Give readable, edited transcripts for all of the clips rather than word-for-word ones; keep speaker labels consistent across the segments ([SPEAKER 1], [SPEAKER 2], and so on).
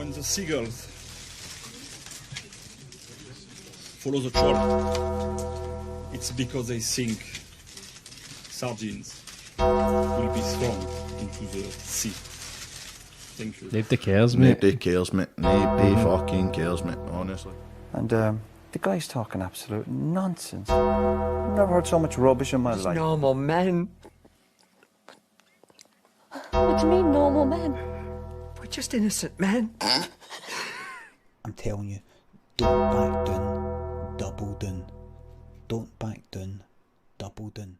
[SPEAKER 1] when the seagulls follow the trawl, it's because they think sardines will be thrown into the sea. Thank you.
[SPEAKER 2] Nobody cares, mate.
[SPEAKER 3] Nobody cares, mate. Nobody fucking cares, mate, honestly.
[SPEAKER 4] And the guy's talking absolute nonsense. I've never heard so much rubbish in my life.
[SPEAKER 5] Normal men.
[SPEAKER 6] What do you mean, normal men?
[SPEAKER 5] We're just innocent men.
[SPEAKER 7] I'm telling you, don't back down, double down. Don't back down, double down.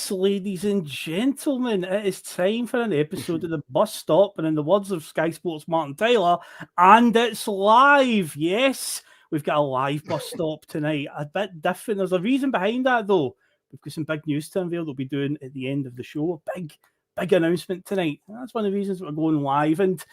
[SPEAKER 8] Ladies and gentlemen, it is time for an episode of the Bus Stop, and in the words of Sky Sports Martin Tyler, and it's live. Yes, we've got a live bus stop tonight, a bit different. There's a reason behind that, though. We've got some big news to unveil that we'll be doing at the end of the show. Big announcement tonight. That's one of the reasons we're going live. And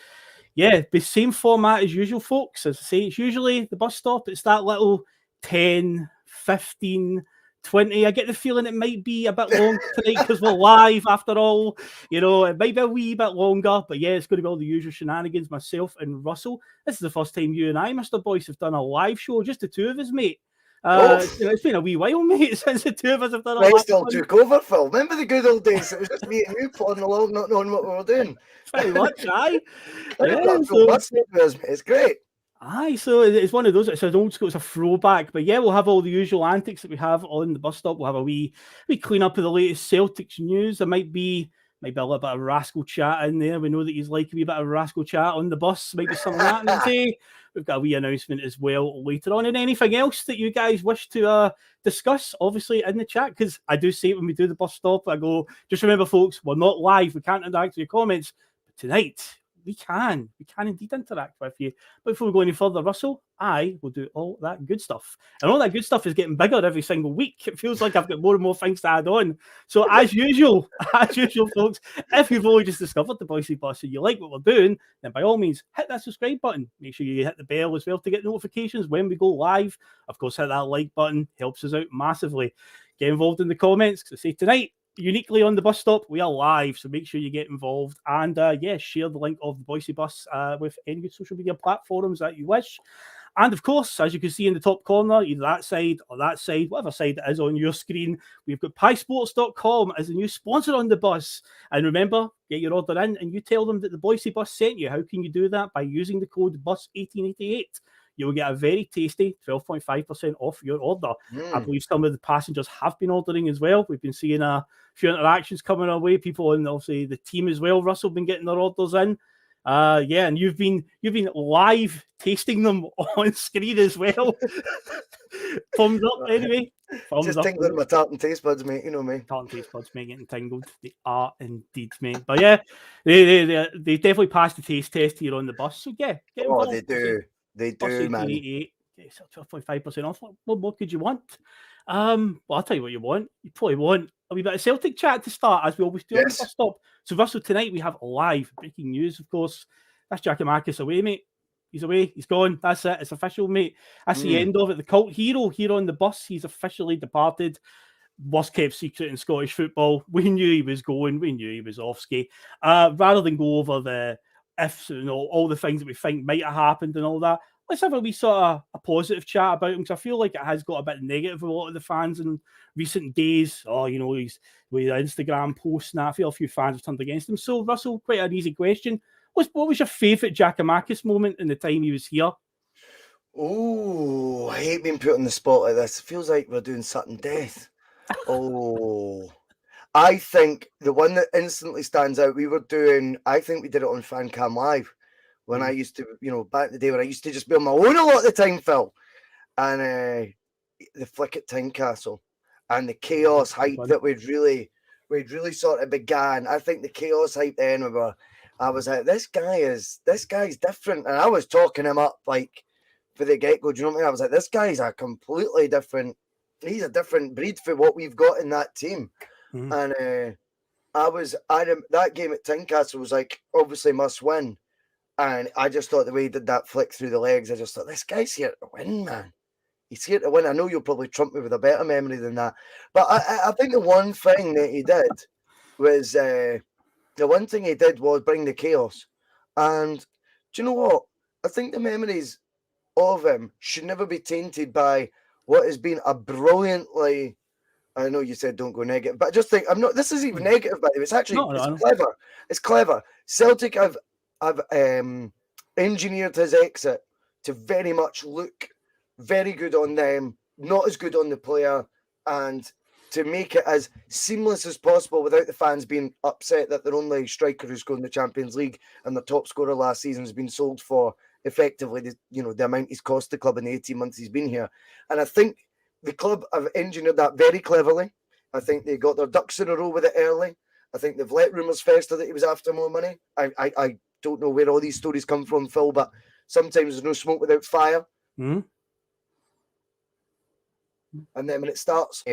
[SPEAKER 8] yeah, the same format as usual, folks. As I say, it's usually the bus stop. It's that little 10, 15, 20. I get the feeling it might be a bit long tonight because we're live after all. You know, it might be a wee bit longer, but yeah, it's going to be all the usual shenanigans. Myself and Russell. This is the first time you and I, Mr. Boyce, have done a live show, just the two of us, mate. You know, it's been a wee while, mate, since the two of us have done a live show.
[SPEAKER 9] Still took over, Phil. Remember the good old days? It was just me and you plodding along, not knowing what we were doing.
[SPEAKER 8] Pretty much, aye.
[SPEAKER 9] It's great.
[SPEAKER 8] Aye, so it's one of those. It's an old school, it's a throwback. But yeah, we'll have all the usual antics that we have on the bus stop. We'll have a wee clean up of the latest Celtics news. There might be a little bit of rascal chat in there. We know that he's like a wee bit of rascal chat on the bus. Might be something like that today. We've got a wee announcement as well later on. And anything else that you guys wish to discuss, obviously, in the chat. Because I do say it when we do the bus stop, I go, just remember, folks, we're not live. We can't interact with your comments. But tonight, we can indeed interact with you. But before we go any further, Russell, I will do all that good stuff. And all that good stuff is getting bigger every single week. It feels like I've got more and more things to add on. So as usual, folks, if you've only just discovered the Bhoycie Bus and you like what we're doing, then by all means, hit that subscribe button. Make sure you hit the bell as well to get notifications when we go live. Of course, hit that like button. Helps us out massively. Get involved in the comments, because I say tonight, uniquely on the bus stop, we are live, so make sure you get involved and share the link of the Bhoycie Bus with any social media platforms that you wish. And of course, as you can see in the top corner, either that side or that side, whatever side it is on your screen, we've got piesports.com as a new sponsor on the bus. And remember, get your order in and you tell them that the Bhoycie Bus sent you. How can you do that? By using the code BUS1888. You will get a very tasty 12.5% off your order. I believe some of the passengers have been ordering as well. We've been seeing a few interactions coming our way. People and obviously the team as well, Russell, been getting their orders in. Yeah, and you've been live tasting them on screen as well. Thumbs up, anyway. Thumbs
[SPEAKER 9] Just
[SPEAKER 8] up.
[SPEAKER 9] tingling my tartan taste buds, mate. You know me.
[SPEAKER 8] Tartan taste buds, mate, getting tingled. They are indeed, mate. But yeah, they definitely passed the taste test here on the bus. So yeah, get
[SPEAKER 9] Oh,
[SPEAKER 8] involved.
[SPEAKER 9] they do. They do, man.
[SPEAKER 8] 1888, 12.5% off. What more could you want? Well, I'll tell you what you want. You probably want a wee bit of Celtic chat to start, as we always do on the
[SPEAKER 9] Yes.
[SPEAKER 8] bus stop. So, Russell, tonight we have live breaking news, of course. That's Giacomakis away, mate. He's away. He's gone. That's it. It's official, mate. That's the end of it. The cult hero here on the bus. He's officially departed. Worst kept secret in Scottish football. We knew he was going. We knew he was off ski. Rather than go over the ifs and all the things that we think might have happened and all that, let's have a wee sort of a positive chat about him, because I feel like it has got a bit negative with a lot of the fans in recent days. Oh, you know, he's with Instagram posts and that. I feel a few fans have turned against him. So, Russell, quite an easy question. What was your favourite Giacomakis moment in the time he was here?
[SPEAKER 9] Oh, I hate being put on the spot like this. It feels like we're doing sudden death. Oh, I think the one that instantly stands out, I think we did it on Fan Cam Live when I used to, back in the day when I used to just be on my own a lot of the time, Phil. And the flick at Tynecastle and the chaos hype that we'd really sort of began. I think the chaos hype then I was like, this guy's different. And I was talking him up like for the get-go. Do you know what I mean? I was like, this guy's a completely different, he's a different breed for what we've got in that team. And that game at Tynecastle was like obviously must win. And I just thought the way he did that flick through the legs, I just thought, this guy's here to win, man. He's here to win. I know you'll probably trump me with a better memory than that. But I think the one thing that he did was bring the chaos. And do you know what? I think the memories of him should never be tainted by what has been a brilliantly, I know you said don't go negative, but I just think this is even negative, by the way. It's actually clever. It's clever. Celtic have engineered his exit to very much look very good on them, not as good on the player, and to make it as seamless as possible without the fans being upset that their only striker who's scored in the Champions League and their top scorer last season has been sold for effectively the amount he's cost the club in the 18 months he's been here. And I think the club have engineered that very cleverly. I think they got their ducks in a row with it early. I think they've let rumours fester that he was after more money. I don't know where all these stories come from, Phil, but sometimes there's no smoke without fire. And then when it starts,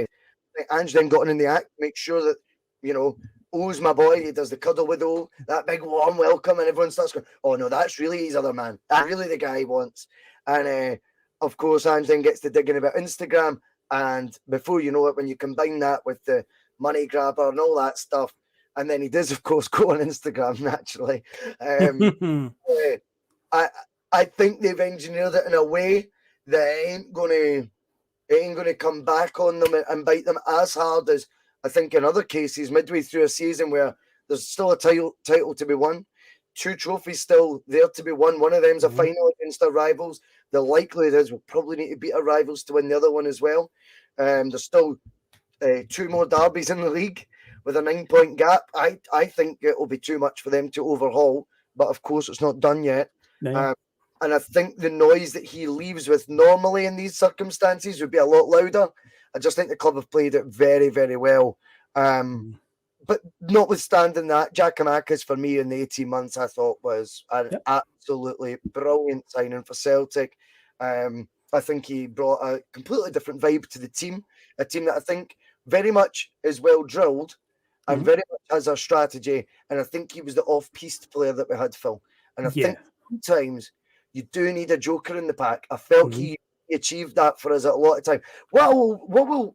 [SPEAKER 9] Ange then got in the act, make sure that, O's my boy, he does the cuddle with O, that big warm welcome, and everyone starts going, oh no, that's really his other man. That's really the guy he wants. And of course, Ange then gets to digging about Instagram, and before you know it, when you combine that with the money grabber and all that stuff, and then he does, of course, go on Instagram naturally. I think they've engineered it in a way that it ain't going to come back on them and bite them as hard as I think in other cases midway through a season where there's still a title to be won, 2 trophies still there to be won. One of them's a final against our rivals. The likelihood is we'll probably need to beat our rivals to win the other one as well. There's still 2 more derbies in the league with a 9-point gap. I think it will be too much for them to overhaul, but of course it's not done yet.
[SPEAKER 8] No.
[SPEAKER 9] And I think the noise that he leaves with normally in these circumstances would be a lot louder. I just think the club have played it very, very well. But notwithstanding that, Giacomakis for me in the 18 months I thought was an absolutely brilliant signing for Celtic. I think he brought a completely different vibe to the team, a team that I think very much is well drilled and very much has a strategy. And I think he was the off-piste player that we had, Phil. And I think sometimes you do need a joker in the pack. I felt he achieved that for us at a lot of time. What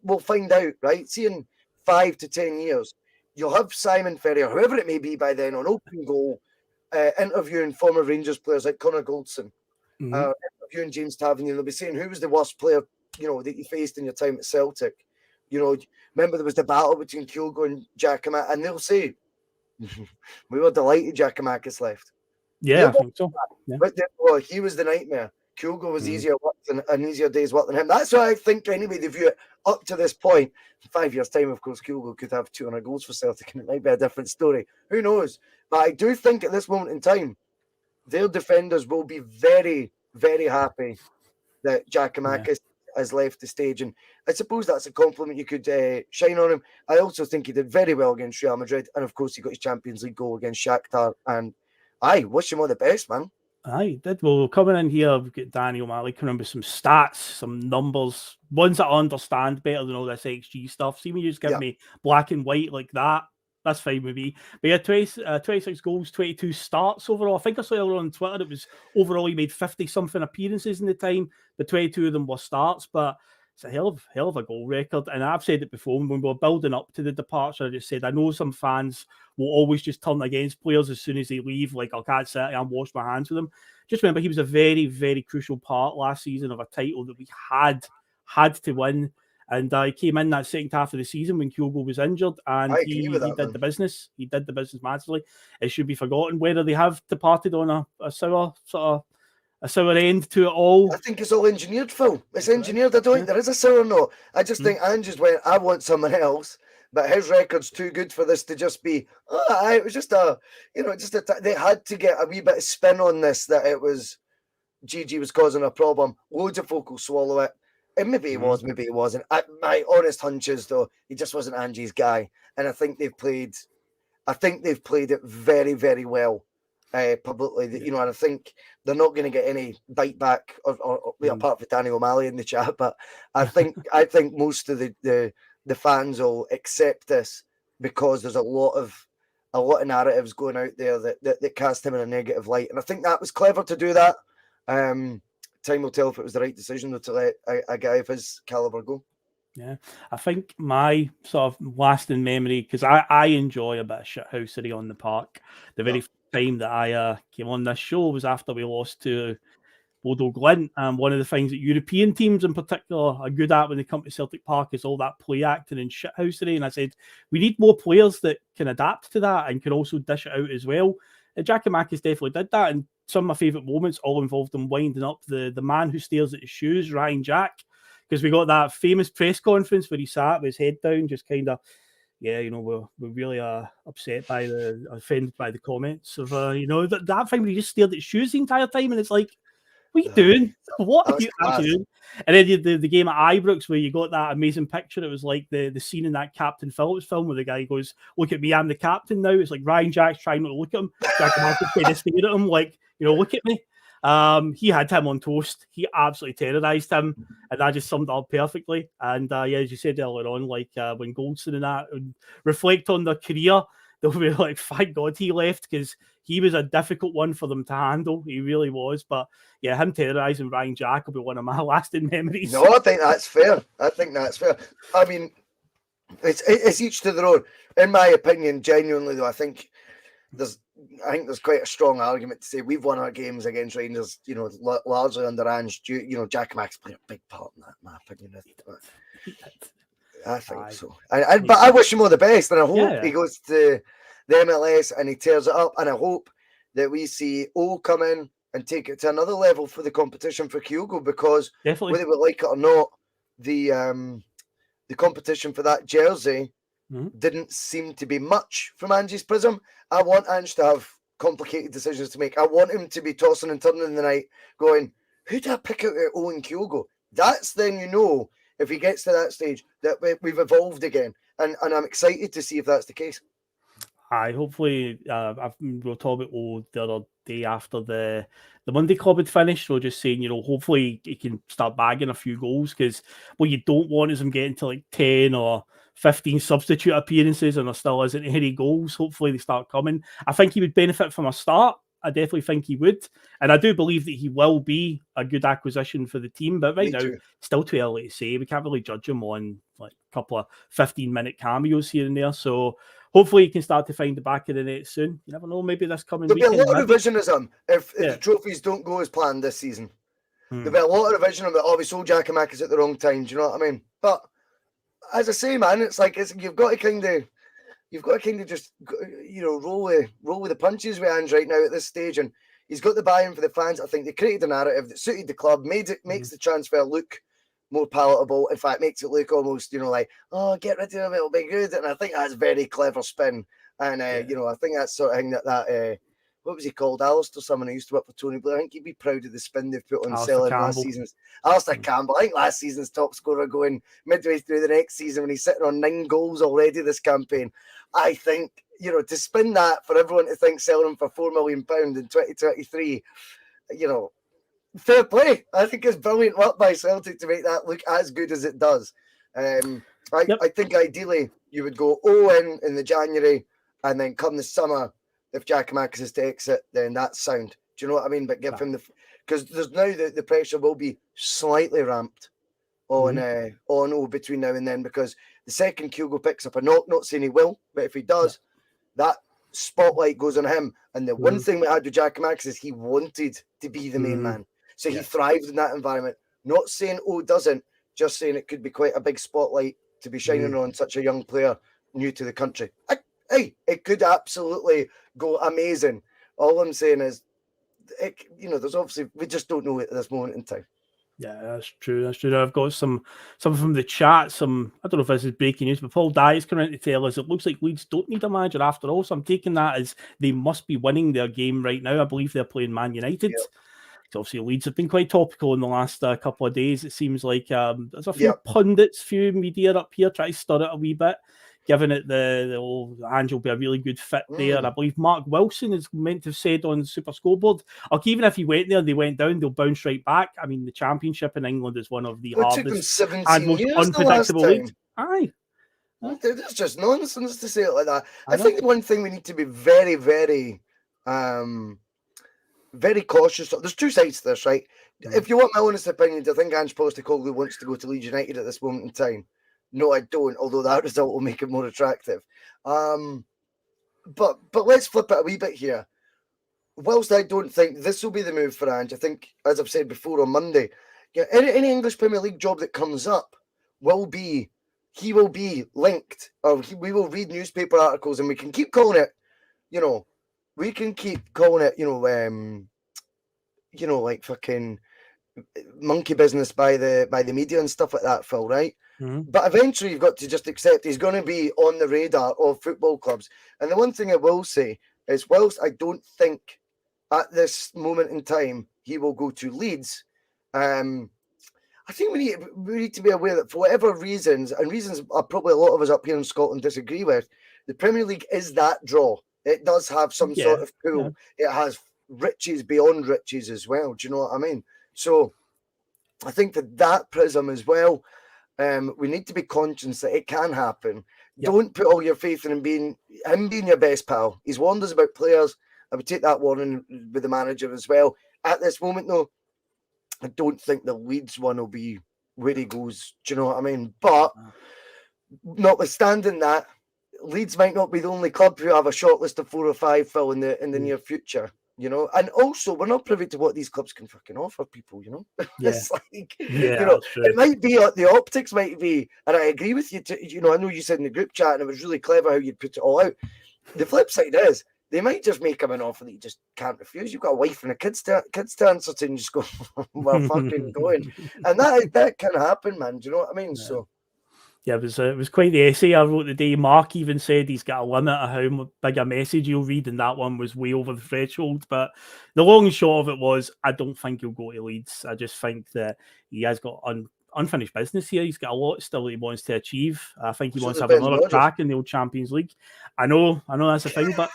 [SPEAKER 9] we'll find out, right? See, in 5 to 10 years, you'll have Simon Ferrier, whoever it may be by then, on open goal, interviewing former Rangers players like Connor Goldson, interviewing James Tavernier. They'll be saying, who was the worst player, that you faced in your time at Celtic? Remember there was the battle between Kyogo and Giacomakis, and they'll say, we were delighted Giacomakis left.
[SPEAKER 8] Yeah, I think so. Yeah.
[SPEAKER 9] But he was the nightmare. Kyogo was easier day's work than him. That's why I think, anyway, they view it up to this point. In 5 years' time, of course, Kyogo could have 200 goals for Celtic, and it might be a different story. Who knows? But I do think at this moment in time, their defenders will be very, very happy that Giakoumakis has left the stage. And I suppose that's a compliment you could shine on him. I also think he did very well against Real Madrid. And of course, he got his Champions League goal against Shakhtar. And I wish him all the best, man.
[SPEAKER 8] Aye, did. Well, coming in here, we've got Danny O'Malley coming with some stats, some numbers, ones that I understand better than all this XG stuff. See, when you just give me black and white like that, that's fine with me. But yeah, 26 goals, 22 starts overall. I think I saw earlier on Twitter, it was overall he made 50-something appearances in the time, but 22 of them were starts. But it's a hell of a goal record. And I've said it before, when we were building up to the departure, I just said, I know some fans will always just turn against players as soon as they leave, like, I can't sit and wash my hands with them. Just remember, he was a very, very crucial part last season of a title that we had to win. And he came in that second half of the season when Kyogo was injured, and he did the business. He did the business massively. It should be forgotten whether they have departed on a sour end to it all.
[SPEAKER 9] I think it's all engineered, Phil. It's engineered. I don't think there is a sour note. I just think Ange went, I want someone else, but his record's too good for this to just be, it was just they had to get a wee bit of spin on this, that it was Gigi was causing a problem. Loads of folk will swallow it. And maybe he was, maybe he wasn't. My honest hunch is, though, he just wasn't Angie's guy. And I think they've played it very, very well publicly. You know, and I think they're not going to get any bite back, or apart from Danny O'Malley in the chat. But I think most of the fans will accept this, because there's a lot of narratives going out there that cast him in a negative light. And I think that was clever to do that. Time will tell if it was the right decision, though, to let a guy of his caliber go.
[SPEAKER 8] Yeah, I think my sort of lasting memory, because I enjoy a bit of shithousery on the park. The very time that I came on this show was after we lost to Bodo Glint, and one of the things that European teams in particular are good at when they come to Celtic Park is all that play acting and shithousery. And I said, we need more players that can adapt to that and can also dish it out as well. And Giakoumakis definitely did that, and some of my favourite moments all involved him winding up the man who stares at his shoes, Ryan Jack, because we got that famous press conference where he sat with his head down, just kind of, we're really upset offended by the comments of, that thing where he just stared at his shoes the entire time, and it's like, what are you doing? What are you actually doing? And then the game at Ibrox where you got that amazing picture, it was like the scene in that Captain Phillips film where the guy goes, look at me, I'm the captain now. It's like Ryan Jack's trying not to look at him. Giakoumakis kind of stared at him like, look at me. He had him on toast. He absolutely terrorised him, and that just summed it up perfectly. And as you said earlier on, like when Goldson and that reflect on their career, they'll be like, thank God he left, because he was a difficult one for them to handle. He really was. But yeah, him terrorising Ryan Jack will be one of my lasting memories.
[SPEAKER 9] No, I think that's fair. I mean, it's each to their own. In my opinion, genuinely though, I think there's quite a strong argument to say we've won our games against Rangers, largely under Ange. Giakoumakis played a big part in that, in my opinion. I think so. But I wish him all the best, and I hope he goes to the MLS and he tears it up. And I hope that we see O come in and take it to another level for the competition for Kyogo, because whether we like it or not, the competition for that jersey didn't seem to be much from Ange's prism. I want Ange to have complicated decisions to make. I want him to be tossing and turning in the night, going, who do I pick out at Owen Kyogo? That's then if he gets to that stage, that we've evolved again. And I'm excited to see if that's the case.
[SPEAKER 8] Hopefully, we'll talk about the other day after the Monday Club had finished. We're just saying, hopefully he can start bagging a few goals, because what you don't want is him getting to like 10 or 15 substitute appearances and there still isn't any goals. Hopefully they start coming. I think he would benefit from a start. I definitely think he would. And I do believe that he will be a good acquisition for the team. But right now, still too early to say. We can't really judge him on like a couple of 15-minute cameos here and there. So hopefully he can start to find the back of the net soon. You never know, maybe this coming weekend.
[SPEAKER 9] There'll be a lot of revisionism if the trophies don't go as planned this season. There'll be a lot of revision about, we sold Giakoumakis at the wrong time. Do you know what I mean? But as I say, man, it's like you've got to kind of just roll with the punches with Ange right now at this stage, and he's got the buy-in for the fans. I think they created a narrative that suited the club, makes the transfer look more palatable. In fact, makes it look almost like, get rid of him, it'll be good. And I think that's very clever spin. And I think that's sort of thing that what was he called? Alistair, someone who used to work for Tony Blair. I think he'd be proud of the spin they've put on
[SPEAKER 8] Alistair
[SPEAKER 9] selling
[SPEAKER 8] Campbell.
[SPEAKER 9] last season's. Alistair Campbell, I think last season's top scorer going midway through the next season when he's sitting on 9 goals already this campaign. I think, you know, to spin that for everyone to think selling him for £4 million in 2023, you know, fair play. I think it's brilliant work by Celtic to make that look as good as it does. I think ideally you would go in the January, and then come the summer, if Giakoumakis is to exit, then that's sound. Do you know what I mean? But give him because there's now the pressure will be slightly ramped on between now and then, because the second Kyogo picks up a knock, not saying he will, but if he does, that spotlight goes on him. And the one thing we had with Giakoumakis is he wanted to be the main man. So he thrived in that environment. Not saying doesn't, just saying it could be quite a big spotlight to be shining on such a young player new to the country. It could absolutely go amazing. All I'm saying is, there's obviously, we just don't know it at this moment in time.
[SPEAKER 8] Yeah, that's true. I've got some from the chat. I don't know if this is breaking news, but Paul Dye is coming in to tell us it looks like Leeds don't need a manager after all. So I'm taking that as they must be winning their game right now. I believe they're playing Man United. Yep. So obviously Leeds have been quite topical in the last couple of days. It seems like there's a few pundits, few media up here try to stir it a wee bit, giving it the old Ange will be a really good fit there. I believe Mark Wilson is meant to have said on Super Scoreboard, even if he went there and they went down, they'll bounce right back. I mean, the Championship in England is one of the hardest and most unpredictable leagues. Aye.
[SPEAKER 9] That's just nonsense to say it like that. I think the one thing we need to be very, very, very cautious of, there's two sides to this, right? If you want my honest opinion, do I think Ange Postecoglou wants to go to Leeds United at this moment in time? No, I don't, although that result will make it more attractive. But let's flip it a wee bit here. Whilst I don't think this will be the move for Ange, I think, as I've said before on Monday, any English Premier League job that comes up he will be linked, or we will read newspaper articles, and we can keep calling it, like fucking monkey business by the media and stuff like that, Phil, right? But eventually you've got to just accept he's going to be on the radar of football clubs. And the one thing I will say is, whilst I don't think at this moment in time he will go to Leeds, I think we need to be aware that for whatever reasons, and reasons are probably a lot of us up here in Scotland disagree with, the Premier League is that draw. It does have some sort of pool. It has riches beyond riches as well. Do you know what I mean? So I think that prism as well, we need to be conscious that it can happen. Don't put all your faith in him being your best pal. He's warned us about players. I would take that warning with the manager as well. At this moment, though, I don't think the Leeds one will be where he goes. Do you know what I mean? But notwithstanding that, Leeds might not be the only club who have a short list of 4 or 5, Phil, in the near future. And also we're not privy to what these clubs can fucking offer people. It's like, it might be the optics might be, and I agree with you. I know you said in the group chat, and it was really clever how you put it all out. The flip side is they might just make him an offer that you just can't refuse. You've got a wife and a kids to answer to, and just go, we're fucking going, and that can happen, man. Do you know what I mean? So.
[SPEAKER 8] Yeah, it was quite the essay I wrote the day. Mark even said he's got a limit of how big a message he'll read, and that one was way over the threshold. But the long and short of it was, I don't think he'll go to Leeds. I just think that he has got unfinished business here. He's got a lot still that he wants to achieve. I think he wants to have another crack in the old Champions League. I know that's the thing, but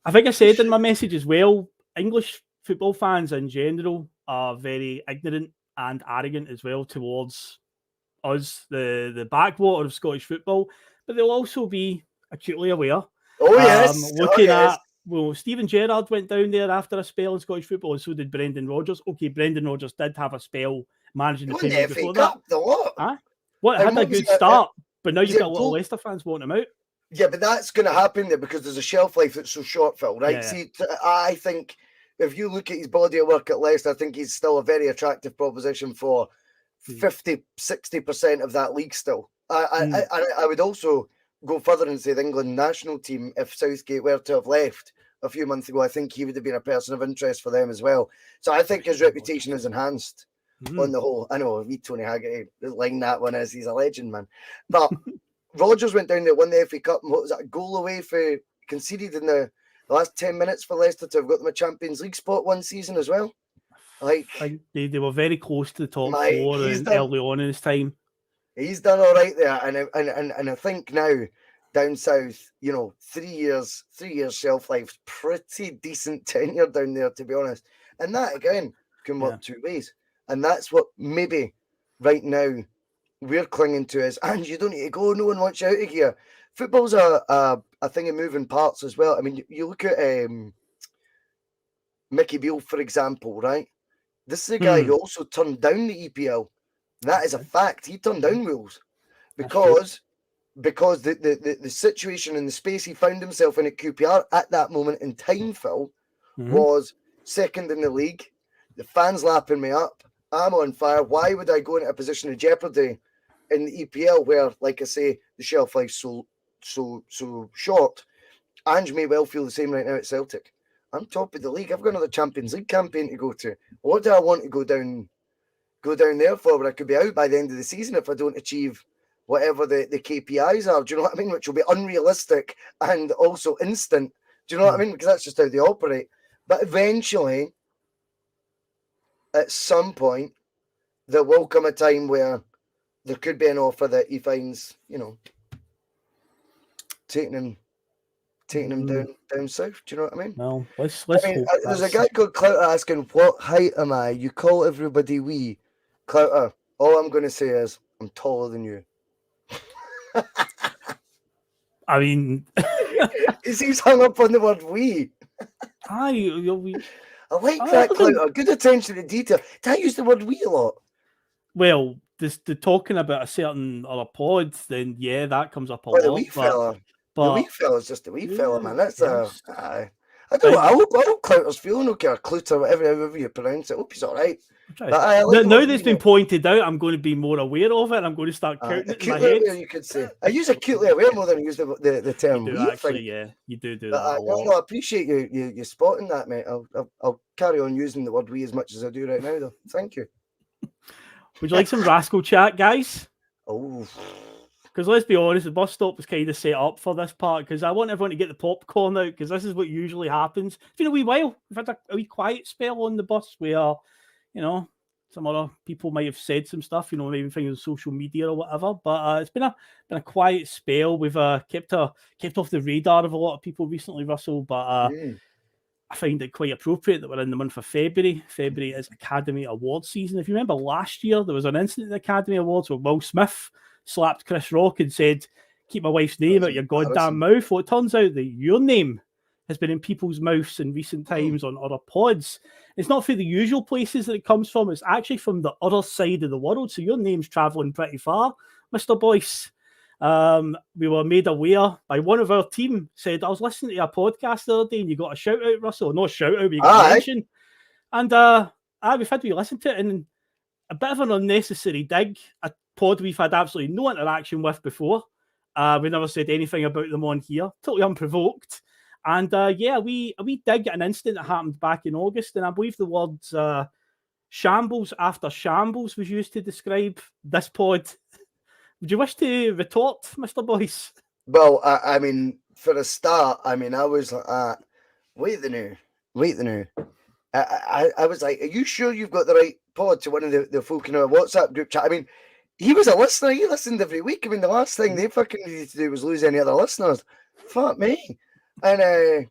[SPEAKER 8] I think I said in my message as well, English football fans in general are very ignorant and arrogant as well towards us, the backwater of Scottish football, but they'll also be acutely aware. Looking at, Steven Gerrard went down there after a spell in Scottish football, and so did Brendan Rodgers. Okay, Brendan Rodgers did have a spell managing the Premier League before that. Had a good start, but now you've got a lot of Leicester fans wanting him out.
[SPEAKER 9] Yeah, but that's going to happen there because there's a shelf life that's so short, Phil, right? Yeah. See, I think if you look at his body of work at Leicester, I think he's still a very attractive proposition for 50-60% of that league still. I would also go further and say the England national team, if Southgate were to have left a few months ago, I think he would have been a person of interest for them as well. So I think his reputation is enhanced on the whole. I know, Tony Haggerty line that one is, he's a legend, man. But Rodgers went down there, won the FA Cup, and what was that, a goal away for conceded in the the last 10 minutes for Leicester to have got them a Champions League spot one season as well. Like,
[SPEAKER 8] I think they were very close to the top
[SPEAKER 9] Mike,
[SPEAKER 8] four
[SPEAKER 9] he's
[SPEAKER 8] and
[SPEAKER 9] done-
[SPEAKER 8] early on in his time.
[SPEAKER 9] he's done all right there, and I think now down south, 3 years shelf life, pretty decent tenure down there, to be honest. And that again can work two ways, and that's what maybe right now we're clinging to is, and you don't need to go. No one wants you out of here. Football's a thing of moving parts as well. I mean, you look at Mickey Beale, for example, right? This is a guy who also turned down the EPL. That is a fact. He turned down Wolves because the situation and the space he found himself in at QPR at that moment in time, Phil, was second in the league. The fans lapping me up. I'm on fire. Why would I go into a position of jeopardy in the EPL where, like I say, the shelf life's so short? Ange may well feel the same right now at Celtic. I'm top of the league. I've got another Champions League campaign to go to. What do I want to go down there for? Where I could be out by the end of the season if I don't achieve whatever the KPIs are. Do you know what I mean? Which will be unrealistic and also instant. Do you know what I mean? Because that's just how they operate. But eventually, at some point, there will come a time where there could be an offer that he finds, taking him down south. Do you know what I mean?
[SPEAKER 8] Well, let's
[SPEAKER 9] I mean,
[SPEAKER 8] hope
[SPEAKER 9] there's a
[SPEAKER 8] that's-
[SPEAKER 9] guy called Clouter asking, what height am I? You call everybody wee. Clouter, all I'm going to say is, I'm taller than you.
[SPEAKER 8] I mean,
[SPEAKER 9] He seems hung up on the word wee.
[SPEAKER 8] I
[SPEAKER 9] like that, Clouter. Good attention to detail. Did I use the word wee a lot?
[SPEAKER 8] Well, the talking about a certain other pod, then yeah, that comes up a
[SPEAKER 9] Well, the
[SPEAKER 8] lot.
[SPEAKER 9] wee fella.
[SPEAKER 8] But
[SPEAKER 9] The wee fella's just a wee fella, man. That's
[SPEAKER 8] yes.
[SPEAKER 9] I don't know. I hope Clouter's feeling okay, or Clouter, whatever you pronounce it. I hope he's all right. But I like the
[SPEAKER 8] now
[SPEAKER 9] word
[SPEAKER 8] that's
[SPEAKER 9] wee
[SPEAKER 8] been
[SPEAKER 9] now.
[SPEAKER 8] pointed out, I'm going to be more aware of it. I'm going to start counting it in my
[SPEAKER 9] Acutely
[SPEAKER 8] head.
[SPEAKER 9] aware, you could say. I use acutely aware more than I use the term
[SPEAKER 8] You do
[SPEAKER 9] wee. I
[SPEAKER 8] actually,
[SPEAKER 9] think.
[SPEAKER 8] yeah, you do that
[SPEAKER 9] But
[SPEAKER 8] a lot.
[SPEAKER 9] no, I appreciate you spotting that, mate. I'll carry on using the word "we" as much as I do right now, though. Thank you.
[SPEAKER 8] Would you like some rascal chat, guys?
[SPEAKER 9] Oh,
[SPEAKER 8] Because let's be honest, the bus stop was kind of set up for this part. Because I want everyone to get the popcorn out. Because this is what usually happens. It's been a wee while. We've had a wee quiet spell on the bus where, some other people might have said some stuff. Maybe things on social media or whatever. But it's been a quiet spell. We've kept off the radar of a lot of people recently, Russell. But I find it quite appropriate that we're in the month of February. February is Academy Awards season. If you remember last year, there was an incident at the Academy Awards where Will Smith slapped Chris Rock and said, "Keep my wife's name out your goddamn mouth." Well, it turns out that your name has been in people's mouths in recent times on other pods. It's not from the usual places that it comes from. It's actually from the other side of the world. So your name's travelling pretty far, Mr. Bhoycie. We were made aware by one of our team, said, I was listening to your podcast the other day and you got a shout out, Russell. No shout out, but you got a mention. And we've had to listen to it, and a bit of an unnecessary dig, a pod we've had absolutely no interaction with before. We never said anything about them on here, totally unprovoked. And we dig at an incident that happened back in August, and I believe the words shambles after shambles was used to describe this pod. Would you wish to retort, Mr. Bhoycie?
[SPEAKER 9] well, I mean, for a start, I was like, wait the new. I was like, are you sure you've got the right pod to one of the folk in our WhatsApp group chat? I mean, he was a listener. He listened every week. I mean, the last thing they fucking needed to do was lose any other listeners. Fuck me. And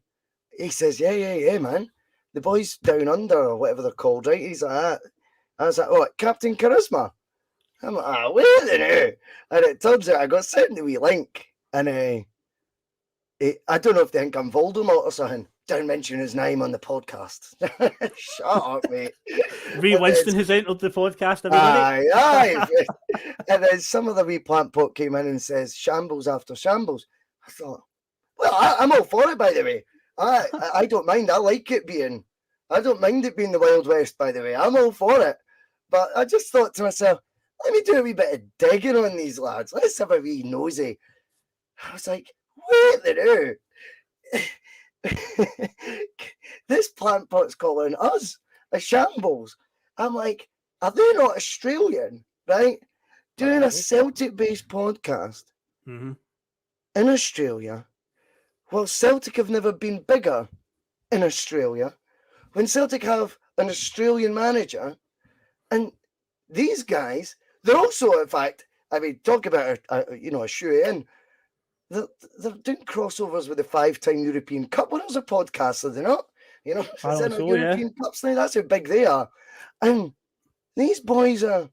[SPEAKER 9] he says, yeah, man. The boys down under or whatever they're called, right? He's like, I was like, what, Captain Charisma? I'm like, wait the new. And it turns out I got sent the wee link. And I don't know if they think I'm Voldemort or something. Don't mention his name on the podcast. Shut up, mate.
[SPEAKER 8] Ree Winston has entered the podcast, everybody.
[SPEAKER 9] Aye. And then some of the wee plant pot came in and says, shambles after shambles. I thought, well, I'm all for it, by the way. I don't mind. I don't mind it being the Wild West, by the way. I'm all for it. But I just thought to myself, let me do a wee bit of digging on these lads. Let's have a wee nosy. I was like, wait the new. This plant pot's calling us a shambles. I'm like, are they not Australian, right? Doing a Celtic-based podcast in Australia well, Celtic have never been bigger in Australia. When Celtic have an Australian manager, and these guys, they're also, in fact, I mean, talk about a shoe in. They're doing crossovers with the 5-time European Cup winners of podcasts, are they not?
[SPEAKER 8] I don't
[SPEAKER 9] it's
[SPEAKER 8] know,
[SPEAKER 9] European Cups now. That's how big they are. And these boys are,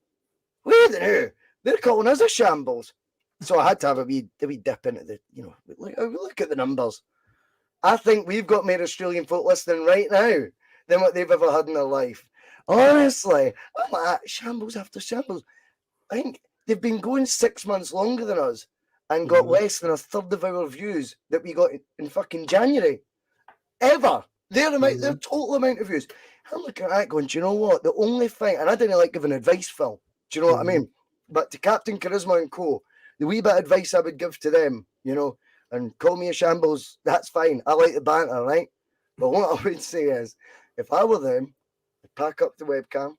[SPEAKER 9] where are they now? They're calling us a shambles. So I had to have a wee dip into the, look at the numbers. I think we've got more Australian folk listening right now than what they've ever had in their life. Honestly, I'm like, shambles after shambles. I think they've been going 6 months longer than us and got less than a third of our views that we got in fucking January. Ever. Their total amount of views. I'm looking at that going, do you know what? The only thing, and I didn't like giving advice, Phil. Do you know what I mean? But to Captain Charisma and Co., the wee bit of advice I would give to them, and call me a shambles, that's fine. I like the banter, right? But what I would say is, if I were them, I'd pack up the webcam,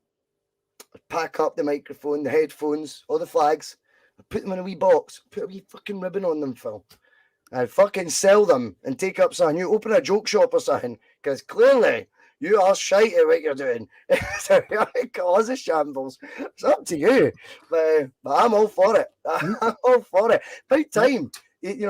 [SPEAKER 9] I'd pack up the microphone, the headphones, all the flags, I'd put them in a wee box, put a wee fucking ribbon on them, Phil. I'd fucking sell them and take up something. You open a joke shop or something, because clearly you are shite at what you're doing. So call us a shambles. It's up to you. But I'm all for it. I'm all for it. About time. Maybe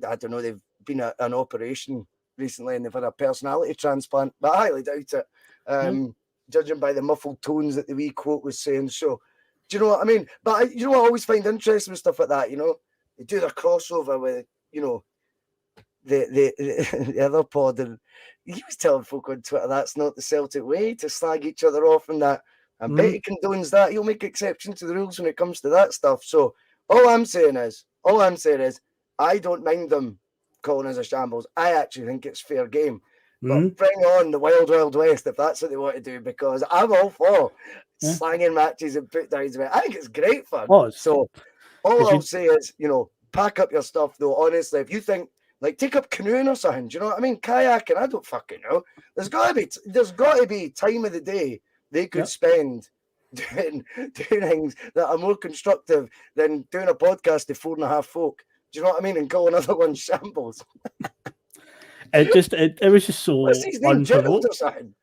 [SPEAKER 9] I don't know, they've been an operation recently and they've had a personality transplant, but I highly doubt it. Judging by the muffled tones that the wee quote was saying. So, do you know what I mean? But you know what I always find interesting with stuff like that, they do their crossover with, the other pod, and he was telling folk on Twitter that's not the Celtic way to slag each other off and that. I bet he condones that. He'll make exceptions to the rules when it comes to that stuff. So all I'm saying is, I don't mind them calling us a shambles. I actually think it's fair game. But bring on the Wild Wild West if that's what they want to do, because I'm all for slanging matches and put downs. I think it's great fun. So all I'll say is, pack up your stuff though. Honestly, if you think, take up canoeing or something, do you know what I mean? Kayaking, I don't fucking know. There's got to be time of the day they could spend doing things that are more constructive than doing a podcast to 4.5 folk. Do you know what I mean? And calling other ones shambles.
[SPEAKER 8] It was just so
[SPEAKER 9] What's his name? Gerald
[SPEAKER 8] unprovoked.
[SPEAKER 9] or something?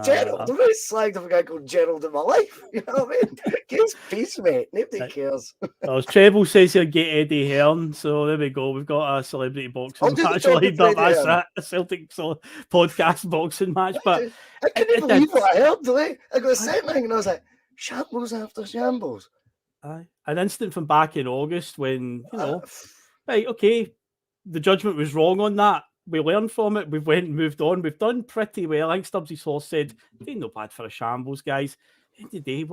[SPEAKER 9] Gerald. I've never slagged of a guy called Gerald in my life. You know what I mean? Get his peace, mate. Nobody cares.
[SPEAKER 8] As Treble says he'll get Eddie Hearn, so there we go. We've got a celebrity boxing match lined up. That's that, a Celtic podcast boxing match. But
[SPEAKER 9] I couldn't believe what I heard, though. I got a setting and I was like, shambles after shambles.
[SPEAKER 8] An instant from back in August when, right, okay, the judgment was wrong on that. We learned from it. We've went and moved on. We've done pretty well. I think Stubbsy's horse said, it ain't no bad for a shambles, guys. End of the day,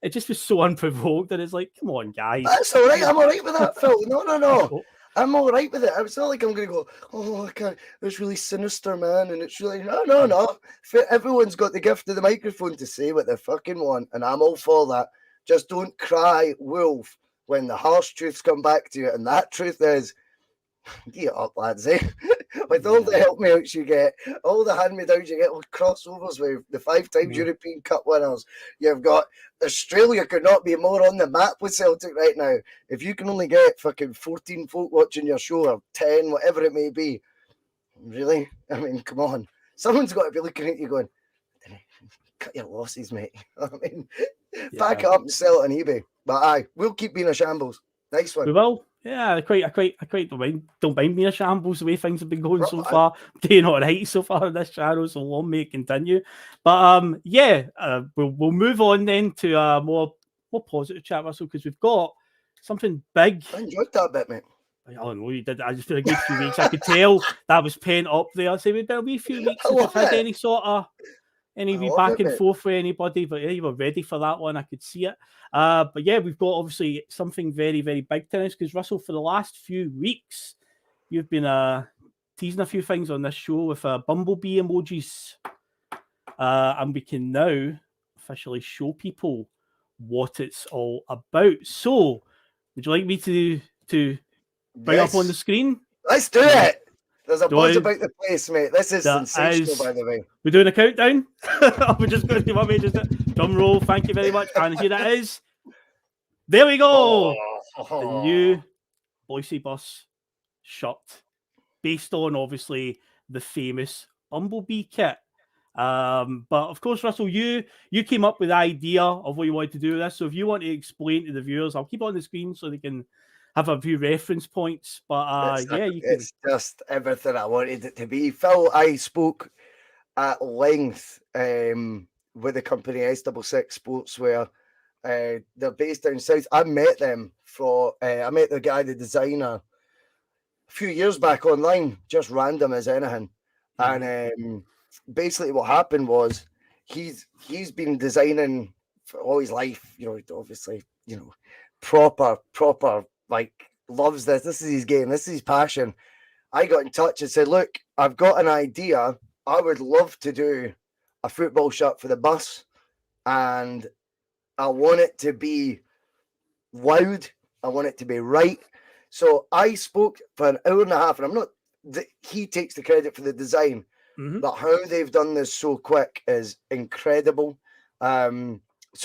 [SPEAKER 8] it just was so unprovoked that it's like, come on, guys.
[SPEAKER 9] That's all right. I'm all right with that, Phil. No. I'm all right with it. It's not like I'm going to go, oh, I can't. It's really sinister, man. And it's really, no. Everyone's got the gift of the microphone to say what they fucking want. And I'm all for that. Just don't cry wolf when the harsh truths come back to you. And that truth is, get up, lads, eh? With all the help me outs you get, all the hand me downs you get, all crossovers with the 5 times European Cup winners. You've got Australia could not be more on the map with Celtic right now. If you can only get fucking 14 folk watching your show, or 10, whatever it may be, really? I mean, come on. Someone's got to be looking at you going, cut your losses, mate. I mean, pack it up and sell it on eBay. But we'll keep being a shambles. Nice one.
[SPEAKER 8] We will. Yeah, I quite don't mind being a shambles the way things have been going so far. I'm doing all right so far on this channel, so long may it continue. But we'll move on then to a more positive chat, Russell, because we've got something big.
[SPEAKER 9] I enjoyed that bit, mate.
[SPEAKER 8] I don't know, you did. I just feel a good few weeks. I could tell that was pent up there. I say we'd better be a few weeks since I've had any sort of back and forth with anybody, but yeah, you were ready for that one. I could see it. But yeah, we've got obviously something very, very big tennis because Russell, for the last few weeks, you've been teasing a few things on this show with bumblebee emojis, and we can now officially show people what it's all about. So, would you like me to bring up on the screen?
[SPEAKER 9] Let's do it. There's a buzz about the place, mate. This is sensational, by the way.
[SPEAKER 8] We're doing a countdown. We're just going to do what just drum roll. Thank you very much. And here it is. There we go. The new Bhoycie Bus shirt, based on obviously the famous Bumblebee kit. But of course, Russell, you came up with the idea of what you wanted to do with this. So if you want to explain to the viewers, I'll keep it on the screen so they can have a few reference points. But
[SPEAKER 9] It's just everything I wanted it to be. Phil, I spoke at length with the company S66 Sportswear. They're based down south. I met them I met the guy, the designer, a few years back online, just random as anything. And basically what happened was he's been designing for all his life, obviously, proper, like loves this. This is his game. This is his passion. I got in touch and said, look, I've got an idea. I would love to do a football shirt for the bus, and I want it to be loud. I want it to be right. So I spoke for an hour and a half, and I'm not, he takes the credit for the design, but how they've done this so quick is incredible. So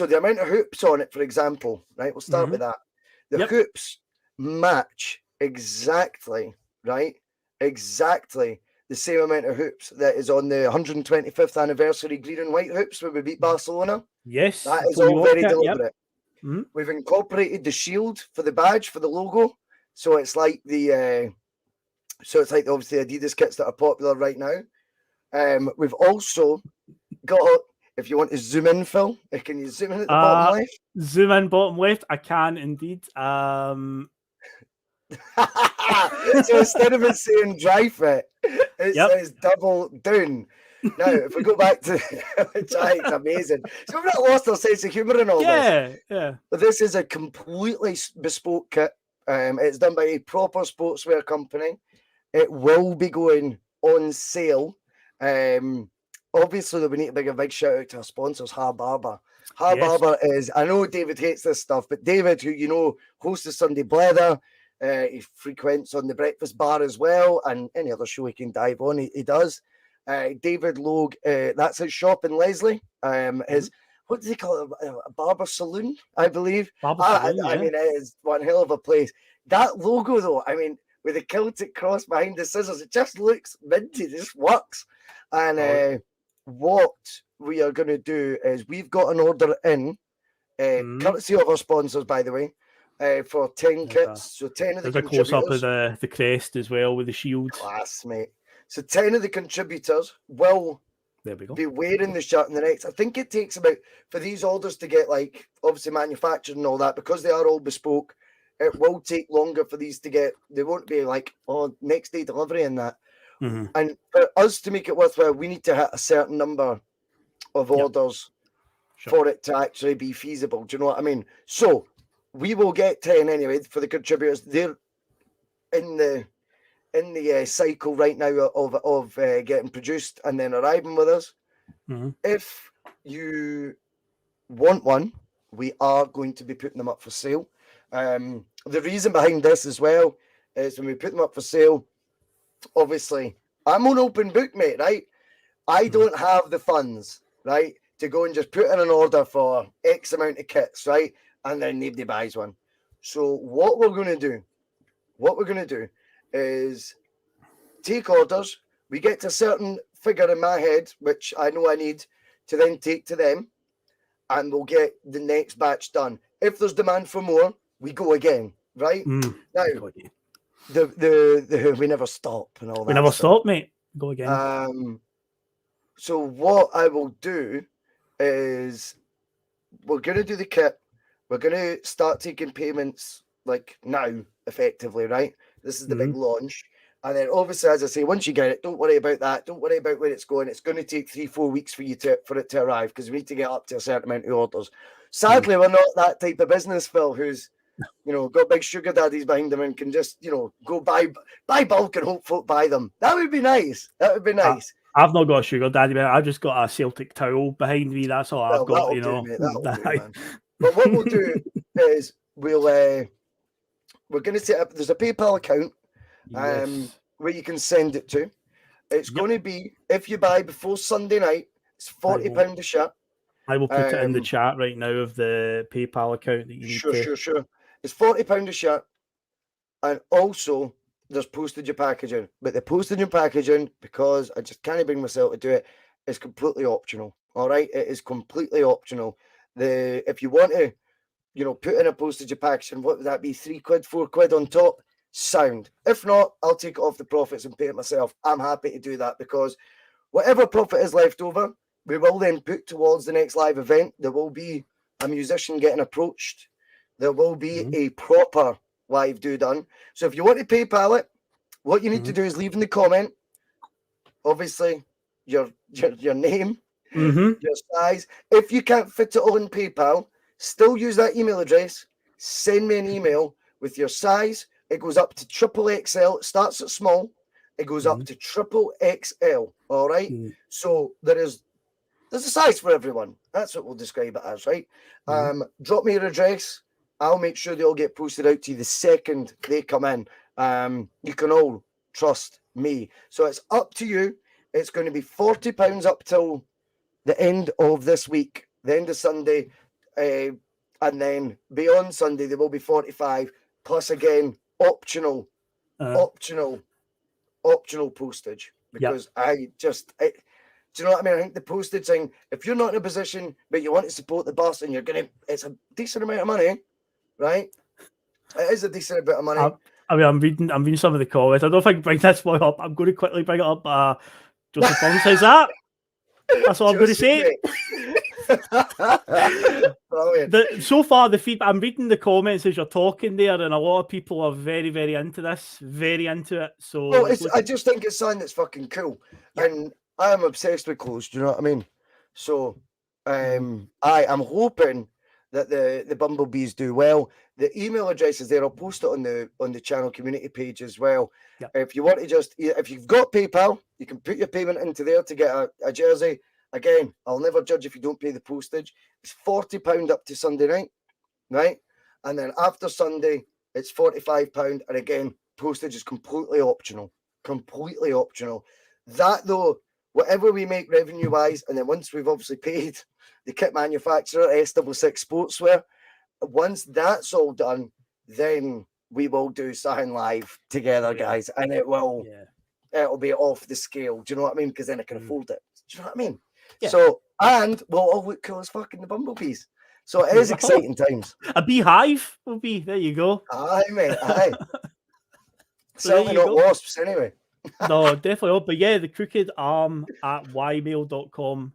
[SPEAKER 9] the amount of hoops on it, for example, right? We'll start with that. The hoops match exactly, right? Exactly the same amount of hoops that is on the 125th anniversary green and white hoops when we beat Barcelona.
[SPEAKER 8] Yes.
[SPEAKER 9] That is all very deliberate. We've incorporated the shield for the badge, for the logo. So it's like obviously Adidas kits that are popular right now. We've also got, if you want to zoom in, Phil, can you zoom in at the bottom left?
[SPEAKER 8] Zoom in bottom left. I can indeed.
[SPEAKER 9] So instead of it saying dry fit, it says double down. Now, if we go back to which it's amazing. So we've not lost our sense of humour in all this.
[SPEAKER 8] Yeah.
[SPEAKER 9] But this is a completely bespoke kit. It's done by a proper sportswear company. It will be going on sale. Obviously, we need to give a big shout out to our sponsors, Barber. Barber is, I know David hates this stuff, but David, who hosts the Sunday Blether, he frequents on the Breakfast Bar as well, and any other show he can dive on, he does. David Logue, that's his shop in Leslie. His, what do they call it? A barber saloon, I believe. I mean, it is one hell of a place. That logo, though, I mean, with the Celtic cross behind the scissors, it just looks minty. It just works. And what we are going to do is we've got an order in, courtesy of our sponsors, by the way, for 10 kits. So 10 of the contributors.
[SPEAKER 8] There's a close-up of the crest as well with the shield.
[SPEAKER 9] Class, mate. So 10 of the contributors will be wearing the shirt in the next. I think it takes about, for these orders to get, like, obviously manufactured and all that, because they are all bespoke, it will take longer for these to get, they won't be like, next day delivery and that. And for us to make it worthwhile, we need to hit a certain number of orders for it to actually be feasible. Do you know what I mean? So we will get 10 anyway for the contributors. They're in the cycle right now of getting produced and then arriving with us. If you want one, we are going to be putting them up for sale. The reason behind this as well is when we put them up for sale, obviously, I'm on open book, mate, right? I don't have the funds, right, to go and just put in an order for X amount of kits, right? And then nobody buys one. So what we're going to do is take orders. We get to a certain figure in my head, which I know I need to then take to them, and we'll get the next batch done. If there's demand for more, we go again, right? Now, the we never stop and all that.
[SPEAKER 8] We never stop, mate. Go again.
[SPEAKER 9] So what I will do is we're going to do the kit. We're going to start taking payments like now, effectively, right? This is the big launch. And then obviously, as I say, once you get it, don't worry about that. Don't worry about where it's going. It's going to take 3-4 weeks for it to arrive, because we need to get up to a certain amount of orders. Sadly, we're not that type of business, Phil, who's, got big sugar daddies behind them and can just, go buy bulk and hope folk buy them. That would be nice.
[SPEAKER 8] I've not got a sugar daddy, but I've just got a Celtic towel behind me. That's all I've got,
[SPEAKER 9] That'll do, man. But what we'll do is we're going to set up, there's a PayPal account where you can send it to. It's going to be, if you buy before Sunday night, it's £40 a shirt.
[SPEAKER 8] I will put it in the chat right now of the PayPal account that you need
[SPEAKER 9] Sure. It's £40 a shirt. And also, there's postage and packaging, but the postage and packaging, because I just can't bring myself to do it, is completely optional. All right, it is completely optional. If you want to, put in a postage and packaging, what would that be? £3, £4 on top? Sound. If not, I'll take it off the profits and pay it myself. I'm happy to do that, because whatever profit is left over, we will then put towards the next live event. There will be a musician getting approached. There will be a proper live do done. So if you want to PayPal it, what you need to do is leave in the comment, obviously, your name, your size. If you can't fit it all in PayPal, still use that email address. Send me an email with your size. It goes up to triple XL. It starts at small. It goes up to triple XL. All right. So there's a size for everyone. That's what we'll describe it as, right? Drop me your address. I'll make sure they all get posted out to you the second they come in. You can all trust me. So it's up to you. It's going to be £40 up till the end of this week, the end of Sunday. And then beyond Sunday, there will be 45 plus again, optional postage. Because do you know what I mean? I think the postage thing, if you're not in a position, but you want to support the bus and it's a decent amount of money, right? It is a decent amount of money.
[SPEAKER 8] I'm reading some of the comments. I don't think I can bring this one up. I'm going to quickly bring it up. Joseph Bond says that. That's all I'm going to say. So far, the feedback, I'm reading the comments as you're talking there, and a lot of people are very, very into this, very into it. So
[SPEAKER 9] I just think it's something that's fucking cool. And I am obsessed with clothes, do you know what I mean? So I'm hoping that the Bumblebees do well. The email address is there. I'll post it on the channel community page as well.
[SPEAKER 8] Yep.
[SPEAKER 9] If you want to if you've got PayPal, you can put your payment into there to get a jersey. Again, I'll never judge if you don't pay the postage. It's £40 up to Sunday night, right? And then after Sunday, it's £45. And again, postage is completely optional. Completely optional. That though, whatever we make revenue-wise, and then once we've obviously paid the kit manufacturer, S66 Sportswear, once that's all done, then we will do something live together, guys. And it'll be off the scale. Do you know what I mean? Because then I can afford it. Do you know what I mean? Yeah. So, and we'll all look cool as fucking the Bumblebees. So it is exciting times.
[SPEAKER 8] A beehive will be, there you go.
[SPEAKER 9] Aye, mate, aye. Certainly not wasps, anyway.
[SPEAKER 8] No, definitely not. But yeah, the crooked arm at ymail.com.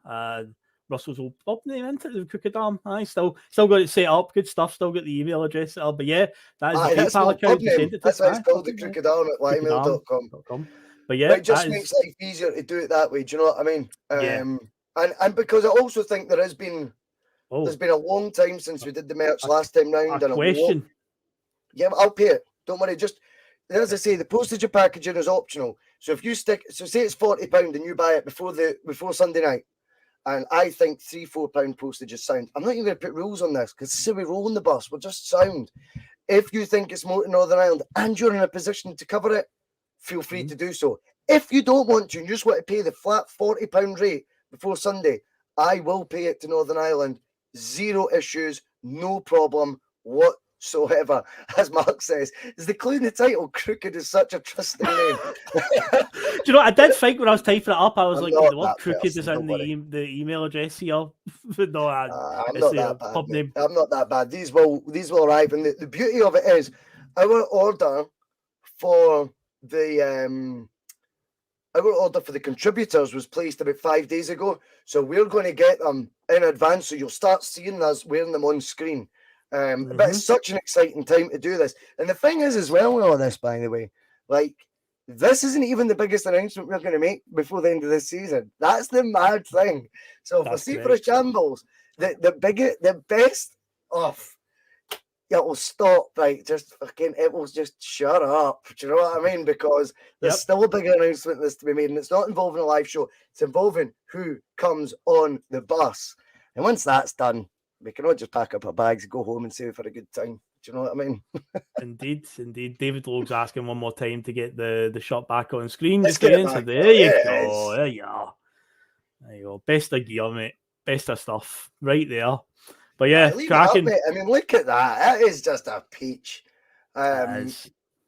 [SPEAKER 8] Russell's old pub name, isn't it? The crooked arm. Aye, still got it set up. Good stuff. Still got the email address set up. But yeah, that is the PayPal account.
[SPEAKER 9] That's why it's called the crooked arm at ymail.com.
[SPEAKER 8] But yeah,
[SPEAKER 9] it just makes life easier to do it that way. Do you know what I mean? And because I also think there's been a long time since we did the merch last time round.
[SPEAKER 8] A question.
[SPEAKER 9] Yeah, I'll pay it. Don't worry. Just as I say, the postage and packaging is optional. So if you say it's £40 and you buy it before Sunday night, and I think £3-4 postage is sound. I'm not even going to put rules on this because say we roll on the bus, we're just sound. If you think it's more to Northern Ireland and you're in a position to cover it, feel free to do so. If you don't want to and you just want to pay the flat £40 rate before Sunday, I will pay it to Northern Ireland. Zero issues, no problem whatsoever. As Mark says, is the clue in the title, Crooked is such a trusting name.
[SPEAKER 8] Do you know, I did think when I was typing it up, I was like, the word Crooked is in the email address here. No,
[SPEAKER 9] I'm not that bad. Pub name. I'm not that bad. These will arrive. And the beauty of it is our order for the contributors was placed about 5 days ago. So we're going to get them in advance. So you'll start seeing us wearing them on screen. But it's such an exciting time to do this. And the thing is as well with all this, by the way, like, this isn't even the biggest announcement we're going to make before the end of this season. That's the mad thing. So for See for a Shambles, the best off, it will stop, right? It will just shut up. Do you know what I mean? Because there's still a bigger announcement that's to be made, and it's not involving a live show. It's involving who comes on the bus. And once that's done, we can all just pack up our bags and go home and save for a good time. Do you know what I mean?
[SPEAKER 8] Indeed. David Logue's asking one more time to get the shot back on screen.
[SPEAKER 9] Let's get it back.
[SPEAKER 8] So there you go. There you are. There you go. Best of gear, mate. Best of stuff. Right there. But yeah, cracking.
[SPEAKER 9] I mean, look at that. That is just a peach.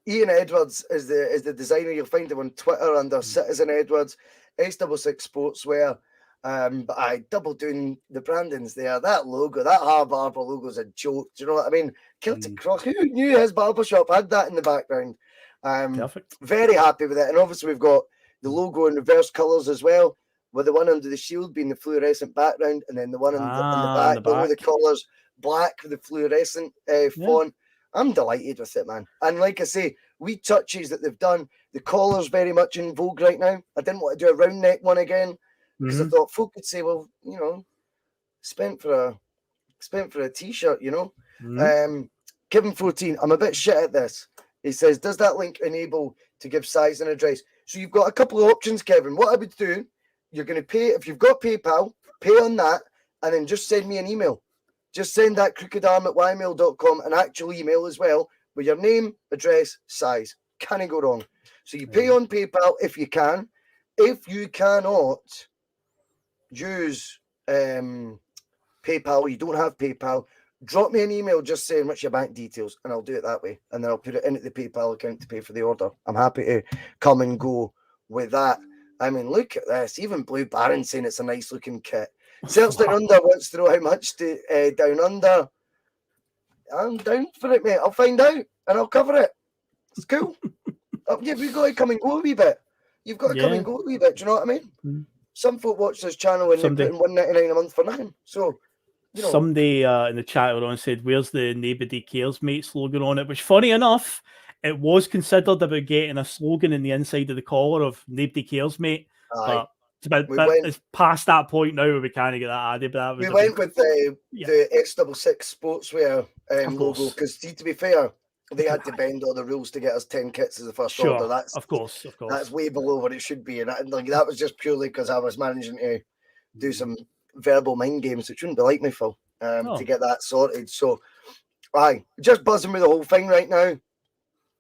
[SPEAKER 9] Ian Edwards is the designer. You'll find him on Twitter under Citizen Edwards, S66 Sportswear. But I double doing the brandings there. That logo, that Har Barber logo is a joke. Do you know what I mean? Celtic Cross. Who knew his barbershop had that in the background?
[SPEAKER 8] Perfect.
[SPEAKER 9] Very happy with it. And obviously we've got the logo in reverse colours as well, with the one under the shield being the fluorescent background, and then the one in the back below the colours, black with the fluorescent font. I'm delighted with it, man. And like I say, wee touches that they've done. The collar's very much in vogue right now. I didn't want to do a round neck one again because I thought folk could say, well, you know, spent for a t-shirt, you know. Kevin 14, I'm a bit shit at this. He says, does that link enable to give size and address? So you've got a couple of options, Kevin. What I would do, you're going to pay, if you've got PayPal, pay on that, and then just send me an email. Just send that crookedarm@ymail.com, an actual email as well, with your name, address, size. Can't go wrong. So you pay on PayPal if you can. If you cannot use PayPal, you don't have PayPal, drop me an email just saying what's your bank details, and I'll do it that way. And then I'll put it into the PayPal account to pay for the order. I'm happy to come and go with that. I mean, look at this. Even Blue Baron saying it's a nice looking kit. Celtic Down Under wants to know how much to Down Under. I'm down for it, mate. I'll find out and I'll cover it. It's cool. Yeah, we've got to come and go a wee bit. You've got to come and go a wee bit. Do you know what I mean? Some folk watch this channel and they're putting $1.99 a month for nothing. So, you know.
[SPEAKER 8] Somebody in the chat earlier on said, where's the Nobody Cares Mate slogan on it? Which, funny enough, it was considered about getting a slogan in the inside of the collar of Nobody Cares Mate. But it's past that point now where we can't get that added. But that was
[SPEAKER 9] we went with the S66 Sportswear logo because, to be fair, they had to bend all the rules to get us 10 kits as the first order. That's
[SPEAKER 8] of course.
[SPEAKER 9] That's way below what it should be, and that was just purely because I was managing to do some verbal mind games, which wouldn't be like me, Phil, to get that sorted. So, just buzzing with the whole thing right now.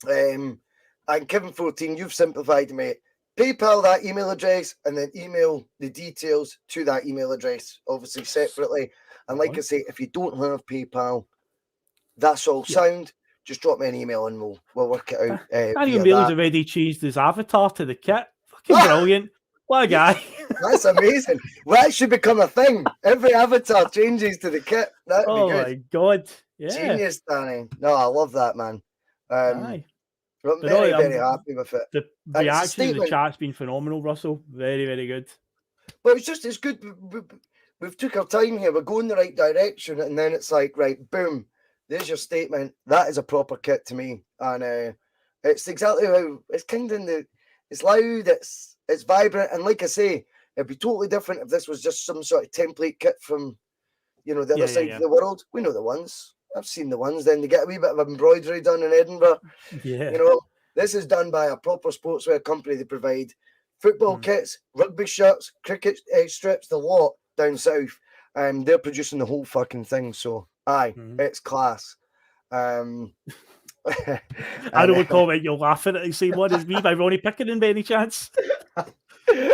[SPEAKER 9] And Kevin 14, you've simplified, mate. PayPal that email address and then email the details to that email address, obviously separately. And like I say, if you don't have PayPal, that's all sound. Just drop me an email and we'll work it out.
[SPEAKER 8] I didn't realize already changed his avatar to the kit. Fucking brilliant. What a guy.
[SPEAKER 9] That's amazing. Well, that should become a thing. Every avatar changes to the kit. That'd be good.
[SPEAKER 8] Oh my God. Yeah.
[SPEAKER 9] Genius, Danny. No, I love that, man. I'm very, very happy with it.
[SPEAKER 8] The reaction in the chat's been phenomenal, Russell. Very, very good.
[SPEAKER 9] But it's good. We've took our time here. We're going the right direction. And then it's like, right, boom, there's your statement. That is a proper kit to me. And it's exactly how it's kind of it's loud, it's vibrant. And like I say, it'd be totally different if this was just some sort of template kit from, the other side of the world. We know the ones. I've seen the ones. Then they get a wee bit of embroidery done in Edinburgh. Yeah. This is done by a proper sportswear company. They provide football kits, rugby shirts, cricket strips, the lot down south. They're producing the whole fucking thing. So, it's class. I
[SPEAKER 8] don't comment you'll laugh at it and say, what is me by Ronnie Pickering by any chance?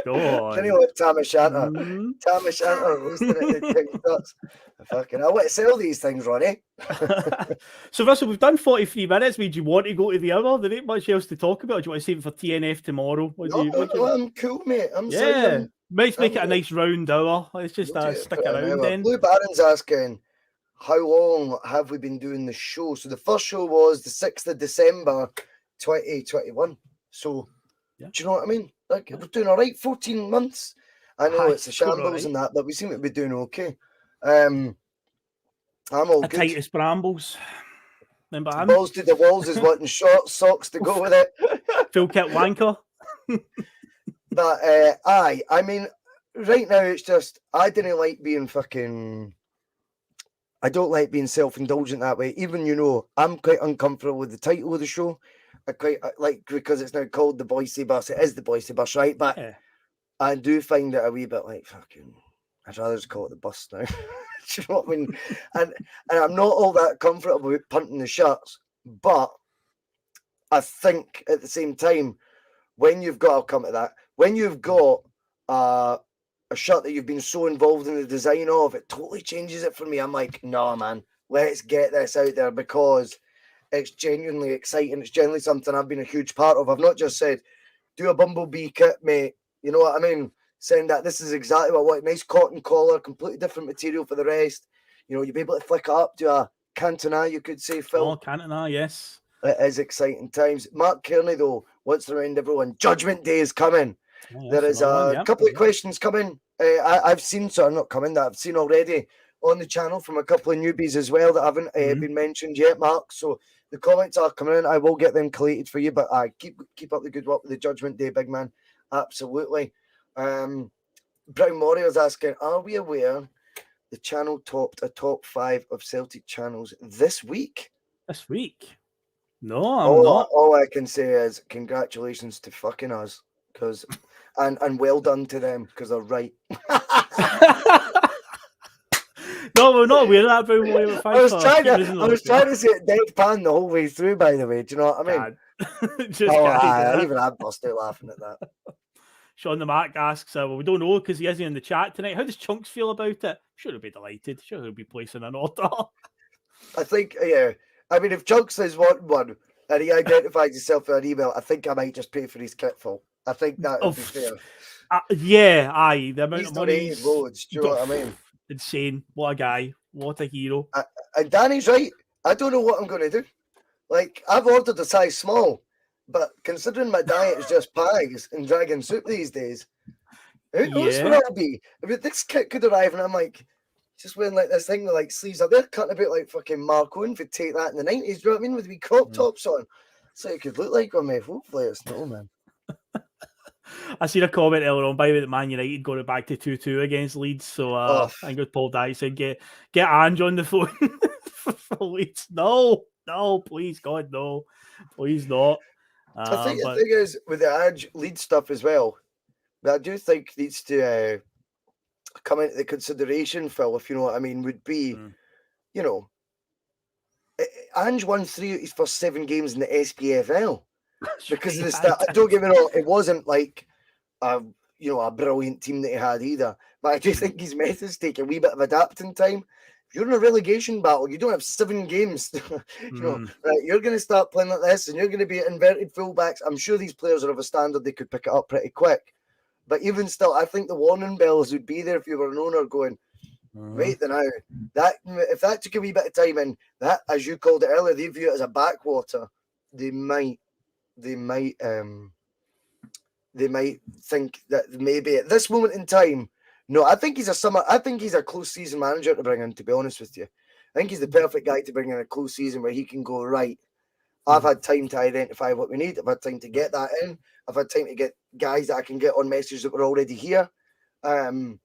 [SPEAKER 8] Go on.
[SPEAKER 9] Do you know what Tamashanter? Tamashanter roasting it in TikToks. I want to sell these things, Ronnie.
[SPEAKER 8] So, Russell, we've done 43 minutes. Would you want to go to the hour? There ain't much else to talk about. Do you want to save it for TNF tomorrow?
[SPEAKER 9] I'm cool, mate.
[SPEAKER 8] Might make it a nice round hour. Let's just stick around then.
[SPEAKER 9] Blue Baron's asking, how long have we been doing the show? So the first show was the 6th of December, 2021. So, do you know what I mean? Like, we're doing all right, 14 months. I know it's a shambles and that, but we seem to be doing okay. I'm all good.
[SPEAKER 8] Tightest brambles. Remember him?
[SPEAKER 9] Balls to the walls is wanting short socks to go with it.
[SPEAKER 8] Full kit wanker.
[SPEAKER 9] But, I mean, right now it's just, I didn't like being I don't like being self-indulgent that way. Even, I'm quite uncomfortable with the title of the show. I quite like, because it's now called the Bhoycie Bus. It is the Bhoycie Bus, right? But I do find it a wee bit like I'd rather just call it the bus now. Do you know what I mean? And I'm not all that comfortable with punting the shirts, but I think at the same time, when you've got, I'll come to that, when you've got a shirt that you've been so involved in the design of, it totally changes it for me. I'm like, no, man, let's get this out there because it's genuinely exciting. It's genuinely something I've been a huge part of. I've not just said, do a Bumblebee kit, mate. You know what I mean? Saying that this is exactly what I want. Nice cotton collar, completely different material for the rest. You know, you'll be able to flick it up to a Cantona, you could say, Phil.
[SPEAKER 8] Oh, Cantona, yes.
[SPEAKER 9] It is exciting times. Mark Kearney, though, wants to remind everyone, Judgment Day is coming.
[SPEAKER 8] Oh,
[SPEAKER 9] There is a couple of questions coming. I've seen, not coming, that I've seen already on the channel from a couple of newbies as well that haven't been mentioned yet, Mark. So the comments are coming in. I will get them collated for you, but keep up the good work with the Judgment Day, big man. Absolutely. Brown Warrior's asking, are we aware the channel topped a top 5 of Celtic channels this week?
[SPEAKER 8] This week? No, I'm not.
[SPEAKER 9] All I can say is congratulations to fucking us, because and well done to them, because they're right.
[SPEAKER 8] No, we're not aware of that, Brown Warrior.
[SPEAKER 9] I was trying to say it deadpan the whole way through, by the way. Do you know what I mean? Even I bust out laughing at that.
[SPEAKER 8] Sean the Mark asks, well, we don't know because he isn't in the chat tonight. How does Chunks feel about it? Sure, he'll be delighted. Sure, he'll be placing an order.
[SPEAKER 9] I think, yeah. I mean, if Chunks is wanting one and he identifies himself in an email, I think I might just pay for his kitful. I think that would be fair.
[SPEAKER 8] Yeah, aye. The amount
[SPEAKER 9] He's
[SPEAKER 8] of money.
[SPEAKER 9] loads. Do you know what I mean?
[SPEAKER 8] Insane. What a guy. What a hero.
[SPEAKER 9] And Danny's right. I don't know what I'm going to do. Like, I've ordered a size small, but considering my diet is just pies and dragon soup these days, who knows where I'll be? I mean, this kit could arrive and I'm like, just wearing like this thing with like sleeves up there, cutting a bit like fucking Mark Owen for Take That in the 90s. Do you know what I mean? With wee crop tops on. So it could look like on me. Hopefully it's not, man.
[SPEAKER 8] I seen a comment earlier on, by the way, that Man United got it back to 2-2 against Leeds. So I think it was Paul Dye said, get Ange on the phone for Leeds. No, please, God, no. Please not.
[SPEAKER 9] I think the thing is, with the Ange Leeds stuff as well, that I do think needs to come into the consideration, Phil, if you know what I mean, would be, you know, Ange won 3 of his first 7 games in the SPFL. Because of the stat, don't get me wrong, it wasn't like a brilliant team that he had either. But I do think his methods take a wee bit of adapting time. If you're in a relegation battle, you don't have 7 games. Right? You're going to start playing like this, and you're going to be inverted fullbacks. I'm sure these players are of a standard they could pick it up pretty quick. But even still, I think the warning bells would be there if you were an owner going, wait now, that if that took a wee bit of time, and that, as you called it earlier, they view it as a backwater, they might think that maybe at this moment in time, no, I think he's a close season manager to bring in, to be honest with you. I think he's the perfect guy to bring in a close season where he can go, right, I've had time to identify what we need. I've had time to get that in. I've had time to get guys that I can get on messages that were already here. Then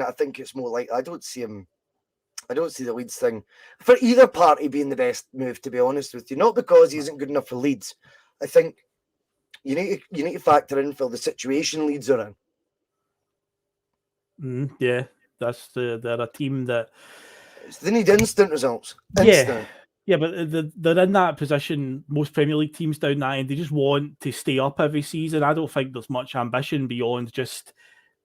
[SPEAKER 9] I think it's more like, I don't see the Leeds thing for either party being the best move, to be honest with you. Not because he isn't good enough for Leeds. I think you need to factor in, Phil, the situation Leeds are
[SPEAKER 8] in. Yeah, they're a team that
[SPEAKER 9] they need instant results. Instant.
[SPEAKER 8] Yeah, but they're in that position. Most Premier League teams down that end, they just want to stay up every season. I don't think there's much ambition beyond just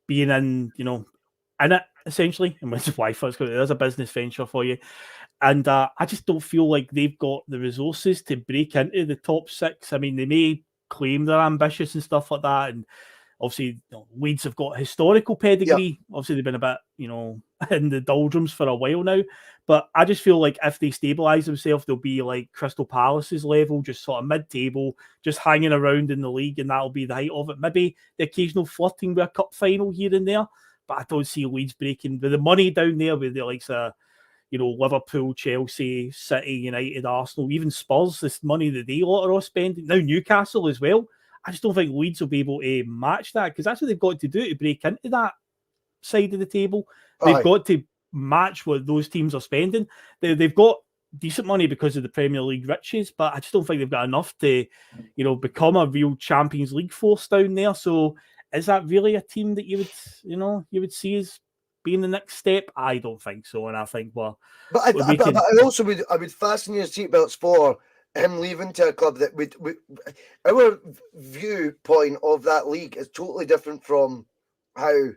[SPEAKER 8] being in it, essentially. And which is why there's a business venture for you. And I just don't feel like they've got the resources to break into the top 6. I mean, they may claim they're ambitious and stuff like that. And obviously, Leeds have got historical pedigree. Yep. Obviously, they've been a bit, in the doldrums for a while now. But I just feel like if they stabilise themselves, they'll be like Crystal Palace's level, just sort of mid-table, just hanging around in the league, and that'll be the height of it. Maybe the occasional flirting with a cup final here and there, but I don't see Leeds breaking with the money down there with the likes of, Liverpool, Chelsea, City, United, Arsenal, even Spurs, this money that they lot are all spending. Now Newcastle as well. I just don't think Leeds will be able to match that, because that's what they've got to do to break into that side of the table. They've got to match what those teams are spending. They've got decent money because of the Premier League riches, but I just don't think they've got enough to, become a real Champions League force down there. So is that really a team that you would see as being the next step? I don't think so, and I think I would fasten your seatbelts for him leaving to a club that our viewpoint of that league is totally different from how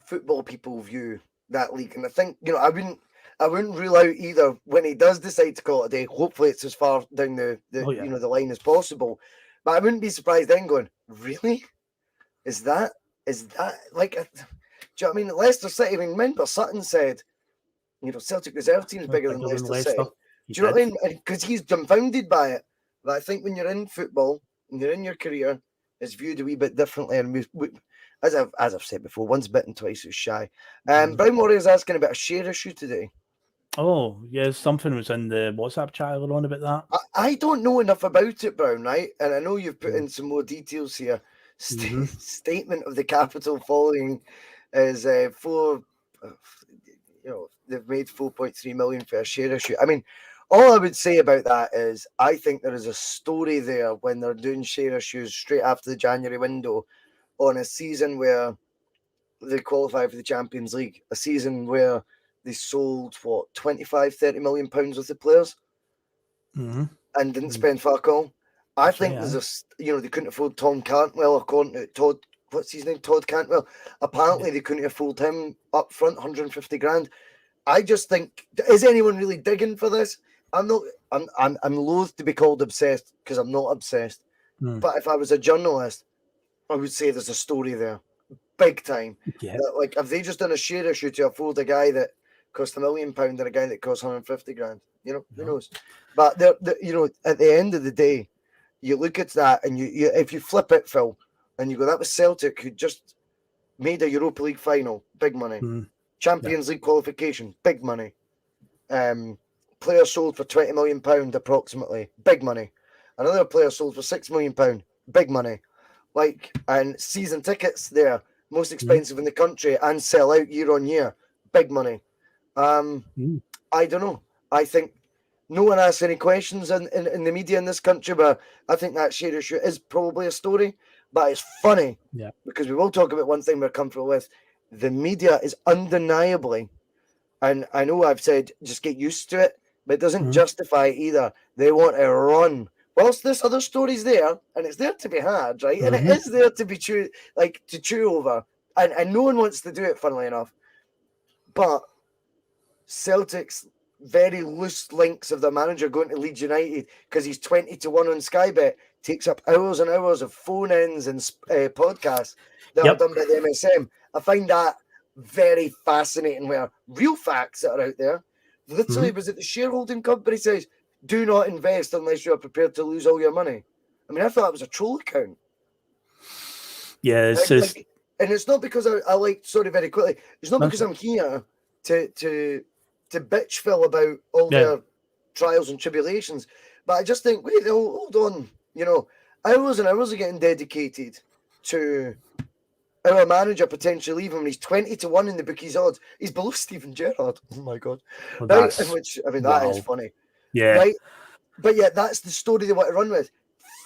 [SPEAKER 8] football people view that league. And I think,
[SPEAKER 9] I wouldn't rule out either when he does decide to call it a day. Hopefully, it's as far down the the line as possible. But I wouldn't be surprised then going, really? Is that like? Do you know what I mean? Leicester City. I mean, remember Sutton said, Celtic reserve team is bigger than Leicester City. Do you know what I mean? Because he's dumbfounded by it. But I think when you're in football and you're in your career, it's viewed a wee bit differently. And we as I've said before, once bitten, twice is shy. Brown Warrior's asking about a share issue today.
[SPEAKER 8] Oh, yeah, something was in the WhatsApp chat earlier on about that.
[SPEAKER 9] I don't know enough about it, Brown, right? And I know you've put in some more details here. Statement of the capital following is they've made 4.3 million for a share issue. I mean, all I would say about that is I think there is a story there when they're doing share issues straight after the January window on a season where they qualify for the Champions League, a season where they sold 25-30 million pounds worth of players and didn't spend fuck all. I think there's they couldn't afford Tom Cantwell, according to Todd. What's his name? Todd Cantwell. Apparently, they couldn't afford him up front, 150 grand. I just think, is anyone really digging for this? I'm not. I'm loath to be called obsessed because I'm not obsessed. But if I was a journalist, I would say there's a story there, big time.
[SPEAKER 8] Yeah.
[SPEAKER 9] That, like, have they just done a share issue to afford a guy that cost £1 million and a guy that cost 150 grand? Who knows? But at the end of the day, you look at that and you if you flip it, Phil, and you go, that was Celtic who just made a Europa League final, big money. Champions League qualification, big money. Player sold for £20 million approximately, big money. Another player sold for £6 million, big money. And season tickets there, most expensive in the country and sell out year on year, big money. I don't know. I think no one asks any questions in the media in this country, but I think that share issue is probably a story, but it's funny because we will talk about one thing we're comfortable with. The media is undeniably, and I know I've said just get used to it, but it doesn't justify either. They want to run. Whilst this other story's there, and it's there to be had, right? And it is there to be to chew over, and no one wants to do it, funnily enough. But Celtic's very loose links of the manager going to Leeds United because he's 20-1 on Sky Bet takes up hours and hours of phone-ins and podcasts that are done by the MSM. I find that very fascinating, where real facts that are out there. Literally, was it the shareholding company says, do not invest unless you are prepared to lose all your money? I mean, I thought that was a troll account.
[SPEAKER 8] Yeah, it's just...
[SPEAKER 9] and it's not because I like, sorry, very quickly, it's not because I'm here to bitch Phil about all their trials and tribulations, but I just think, wait, hold on, hours and hours are getting dedicated to our manager potentially leaving. He's 20-1 in the bookies odds. He's below Steven Gerrard. Oh my god!
[SPEAKER 8] Well,
[SPEAKER 9] right, that is funny.
[SPEAKER 8] Yeah,
[SPEAKER 9] right. But yeah, that's the story they want to run with.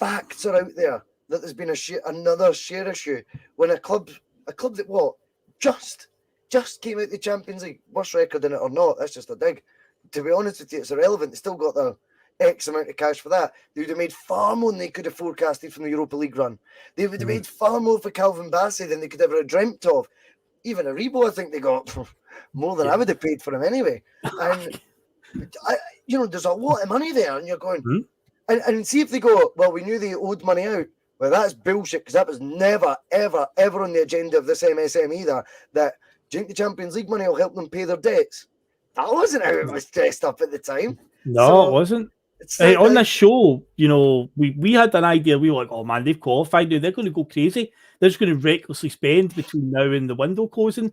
[SPEAKER 9] Facts are out there that there's been another share issue when a club that just came out the Champions League, worst record in it or not, that's just a dig. To be honest with you, it's irrelevant. They still got their X amount of cash for that. They would have made far more than they could have forecasted from the Europa League run. They would have made far more for Calvin Bassey than they could ever have dreamt of. Even Aribo, I think they got more than I would have paid for him anyway. And there's a lot of money there, and you're going, and see if they go, well, we knew they owed money out. Well, that's bullshit, because that was never, ever, ever on the agenda of this MSM either, that do you think the Champions League money will help them pay their debts? That wasn't how it was dressed up at the time.
[SPEAKER 8] No, it wasn't. On this show, we had an idea. We were like, oh man, they've qualified now. They're going to go crazy. They're just going to recklessly spend between now and the window closing.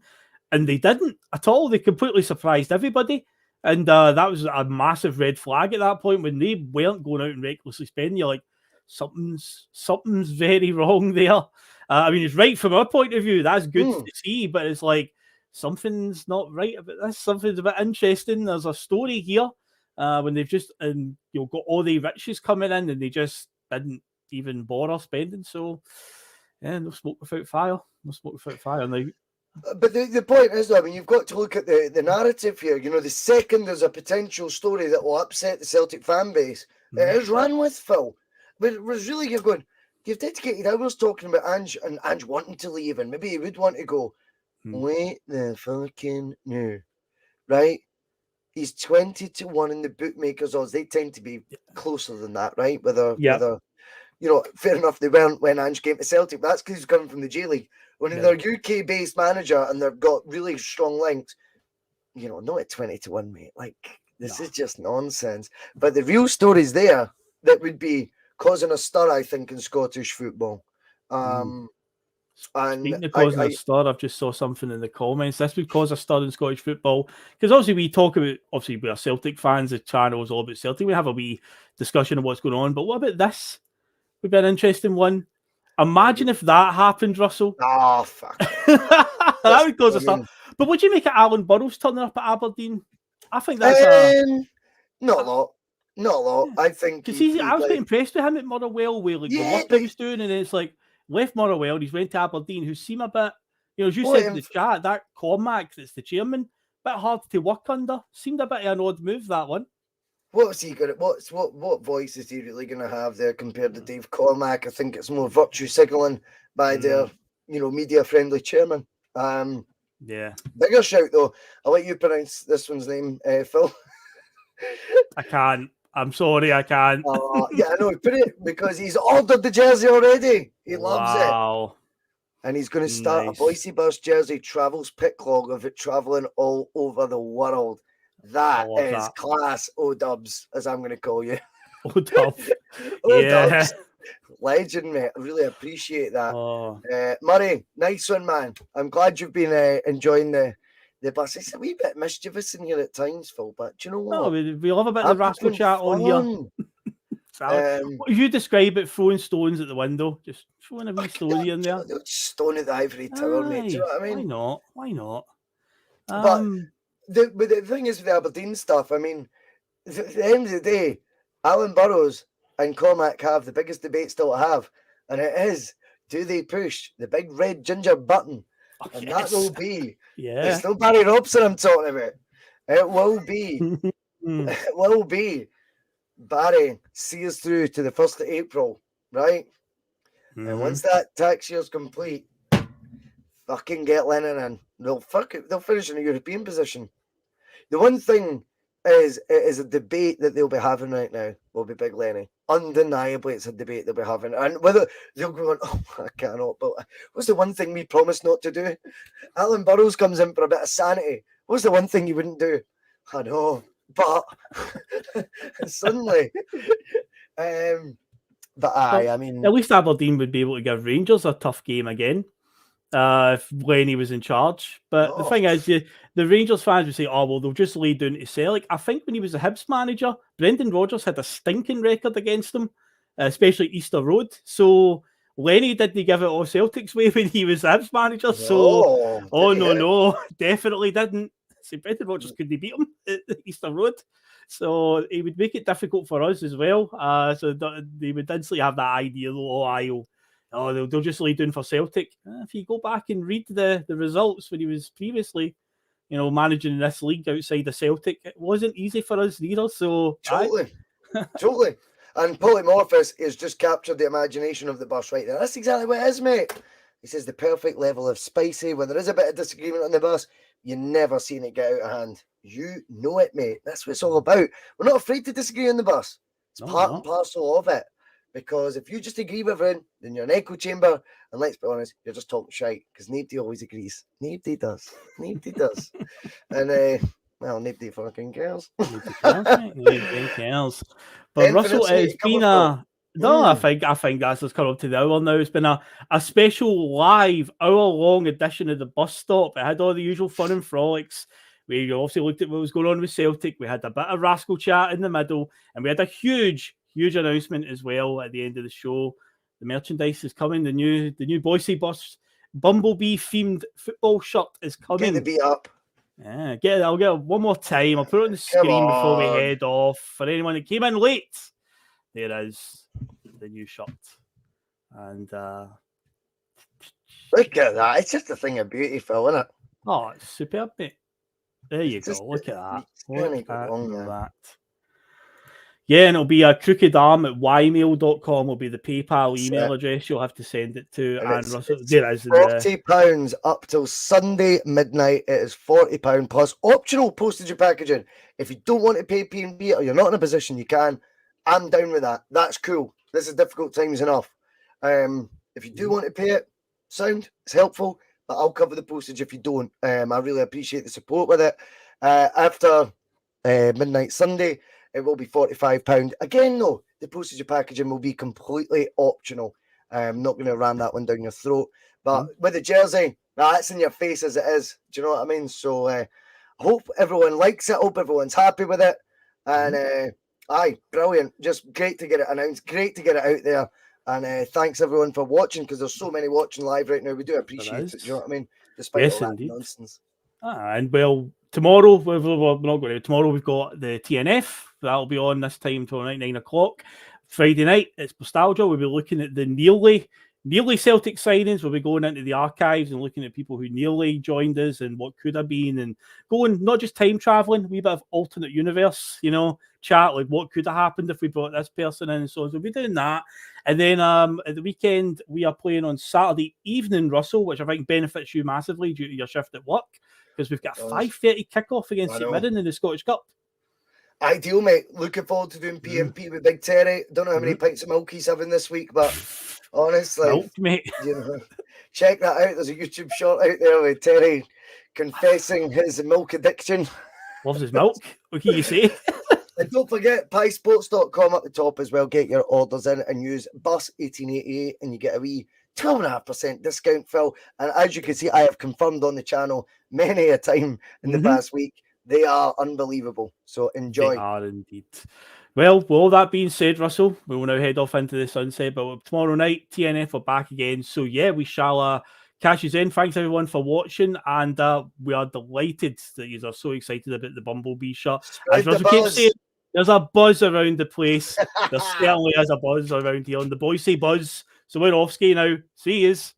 [SPEAKER 8] And they didn't at all. They completely surprised everybody. And that was a massive red flag at that point when they weren't going out and recklessly spending. You're like, something's very wrong there. I mean, it's right from our point of view. That's good to see, but it's like something's not right about this. Something's a bit interesting. There's a story here when they've just got all the riches coming in and they just didn't even bother spending. So yeah, no smoke without fire. No smoke without fire. Now,
[SPEAKER 9] but the point is, I mean, you've got to look at the narrative here. The second there's a potential story that will upset the Celtic fan base, it is run with, Phil. But it was really, you're going, you've dedicated hours talking about Ange and Ange wanting to leave, and maybe he would want to go. Wait the fucking no, right? He's 20-1 in the bookmakers odds. They tend to be closer than that, right? Whether fair enough, they weren't when Ange came to Celtic, but that's because he's coming from the J League. When they're UK-based manager and they've got really strong links, not at 20-1, mate. Like, this is just nonsense. But the real stories there that would be causing a stir, I think, in Scottish football.
[SPEAKER 8] Speaking of causing a stir, I've just saw something in the comments. This would cause a stir in Scottish football because obviously we talk about, we are Celtic fans. The channel is all about Celtic. We have a wee discussion of what's going on. But what about this? Would be an interesting one. Imagine if that happened, Russell.
[SPEAKER 9] Oh, fuck.
[SPEAKER 8] That would cause a stir. But would you make it Alan Burrows turning up at Aberdeen? I think that's
[SPEAKER 9] not a lot. Not a lot. I think
[SPEAKER 8] because I was quite impressed with him at Motherwell, where the work he was doing, and it's like left Motherwell, he's went to Aberdeen, who seem a bit, as you said in the chat, that Cormac that's the chairman, bit hard to work under. Seemed a bit of an odd move, that one.
[SPEAKER 9] What's he gonna? What voice is he really gonna have there compared to Dave Cormac? I think it's more virtue signalling by their, media friendly chairman. Bigger shout though. I'll let you pronounce this one's name, Phil.
[SPEAKER 8] I can't. I'm sorry, I can't.
[SPEAKER 9] I know. Put it because he's ordered the jersey already. He loves it. And he's going to start a Bhoycie Bus jersey travels pick log of it traveling all over the world. That is class, O-dubs, as I'm going to call you.
[SPEAKER 8] O-dubs.
[SPEAKER 9] O-dubs. Legend, mate. I really appreciate that. Murray, nice one, man. I'm glad you've been enjoying the bus. It's a wee bit mischievous in here at times, Phil, but do you know what?
[SPEAKER 8] No, we love a bit of the rascal chat on here. You describe it throwing stones at the window, just throwing a wee stone here and there.
[SPEAKER 9] Stone at the ivory tower, mate. Do you know what I mean?
[SPEAKER 8] Why not?
[SPEAKER 9] But the thing is with the Aberdeen stuff, I mean, at the end of the day, Alan Burrows and Cormac have the biggest debate still to have, and it is, do they push the big red ginger button? And that will be, it's no Barry Robson I'm talking about. It will be, it will be Barry see us through to the 1st of April, right? And once that tax year's complete, fucking get Lennon in. They'll finish in a European position. The one thing is, it is a debate that they'll be having right now, will be Big Lenny. Undeniably, it's a debate they'll be having. And whether they'll go on, I cannot, but what's the one thing we promised not to do? Alan Burrows comes in for a bit of sanity. What's the one thing you wouldn't do? I know, but suddenly. I mean.
[SPEAKER 8] At least Aberdeen would be able to give Rangers a tough game again. If Lenny was in charge. But the thing is, the Rangers fans would say, they'll just lay down to Celtic. I think when he was the Hibs manager, Brendan Rodgers had a stinking record against him, especially Easter Road. So Lenny didn't give it all Celtic's way when he was the Hibs manager. No, definitely didn't. See, Brendan Rodgers couldn't beat him at Easter Road. So it would make it difficult for us as well. So they would instantly have that idea, they'll just lay down for Celtic. If you go back and read the results when he was previously, managing this league outside of Celtic, it wasn't easy for us neither. So
[SPEAKER 9] totally. And Polymorphous has just captured the imagination of the bus right there. That's exactly what it is, mate. He says the perfect level of spicy. When there is a bit of disagreement on the bus, you never seen it get out of hand. You know it, mate. That's what it's all about. We're not afraid to disagree on the bus. It's part and parcel of it. Because if you just agree with everything, then you're an echo chamber. And let's be honest, you're just talking shite. Because nobody always agrees. Nobody does. And, nobody fucking cares.
[SPEAKER 8] Nobody cares. But Russell, it's been a... No, I think that's just come up to the hour now. It's been a special live hour-long edition of the bus stop. It had all the usual fun and frolics. We obviously looked at what was going on with Celtic. We had a bit of rascal chat in the middle. And we had a huge announcement as well at the end of the show. The merchandise is coming. The new Bhoycie Bus Bumblebee themed football shirt is coming.
[SPEAKER 9] Get the beat up.
[SPEAKER 8] Yeah, I'll get it one more time. I'll put it on the screen before we head off. For anyone that came in late, there is the new shirt. And
[SPEAKER 9] look at that. It's just a thing of beauty, Phil, isn't it?
[SPEAKER 8] Oh, it's superb, mate. There you go. Look at that. Look at that. Yeah, and it'll be a crookedarm@ymail.com will be the PayPal email address you'll have to send it to. And Russell, there is
[SPEAKER 9] £40 up till Sunday midnight. It is £40 plus optional postage and packaging. If you don't want to pay P&B or you're not in a position you can, I'm down with that. That's cool. This is difficult times enough. If you do want to pay it, it's helpful, but I'll cover the postage if you don't. I really appreciate the support with it. After midnight Sunday, it will be £45. Again, though, the postage and packaging will be completely optional. I'm not going to ram that one down your throat. But with the jersey, that's in your face as it is. Do you know what I mean? So I hope everyone likes it. I hope everyone's happy with it. And brilliant. Just great to get it announced. Great to get it out there. And thanks everyone for watching, because there's so many watching live right now. We do appreciate it. Do you know what I mean? Despite all that nonsense.
[SPEAKER 8] And well, tomorrow, we're not going to. Tomorrow we've got the TNF. That'll be on this time tomorrow night, 9 o'clock. Friday night, it's Bustalgia. We'll be looking at the nearly Celtic signings. We'll be going into the archives and looking at people who nearly joined us and what could have been, and going not just time traveling, a wee bit of alternate universe, chat, like what could have happened if we brought this person in. So we'll be doing that. And then at the weekend, we are playing on Saturday evening, Russell, which I think benefits you massively due to your shift at work, because we've got a 5:30 kickoff against St Mirren in the Scottish Cup. Ideal, mate. Looking forward to doing PMP with Big Terry. Don't know how many pints of milk he's having this week, but honestly, milk, mate.
[SPEAKER 9] Check that out. There's a YouTube short out there with Terry confessing his milk addiction.
[SPEAKER 8] Loves his milk. What can you say?
[SPEAKER 9] And don't forget, piesports.com at the top as well. Get your orders in and use Bus1888 and you get a wee 12.5% discount, Phil. And as you can see, I have confirmed on the channel many a time in the past week. They are unbelievable. So enjoy.
[SPEAKER 8] They are indeed. Well, with all that being said, Russell, we will now head off into the sunset. But tomorrow night, TNF are back again. So yeah, we shall cash us in. Thanks everyone for watching. And we are delighted that you are so excited about the Bumblebee shirt. As Russell keeps saying, there's a buzz around the place. There certainly is a buzz around here on the Bhoycie Bus. So we're off ski now. See yous.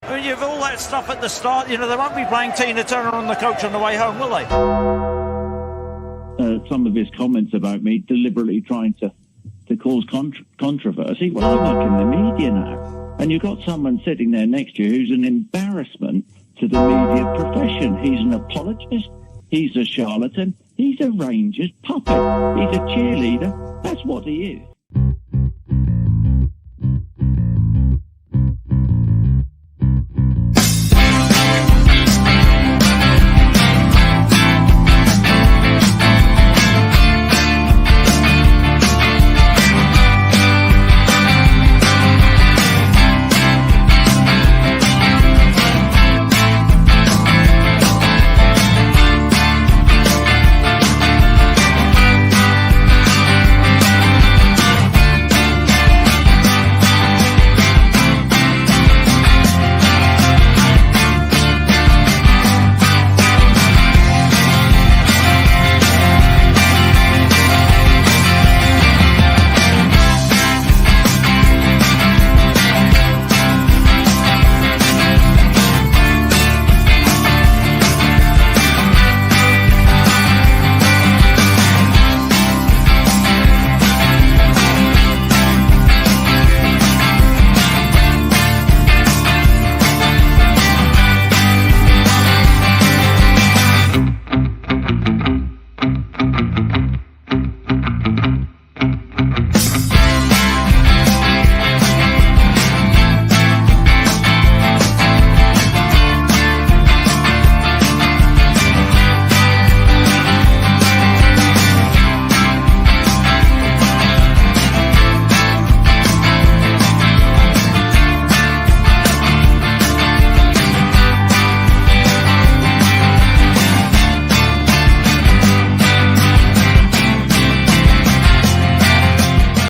[SPEAKER 2] When you've all that stuff at the start, they won't be playing Tina Turner on the coach on the way home, will they?
[SPEAKER 10] Some of his comments about me deliberately trying to cause controversy. Well, I work in the media now, and you've got someone sitting there next to you who's an embarrassment to the media profession. He's an apologist. He's a charlatan. He's a Rangers puppet. He's a cheerleader. That's what he is.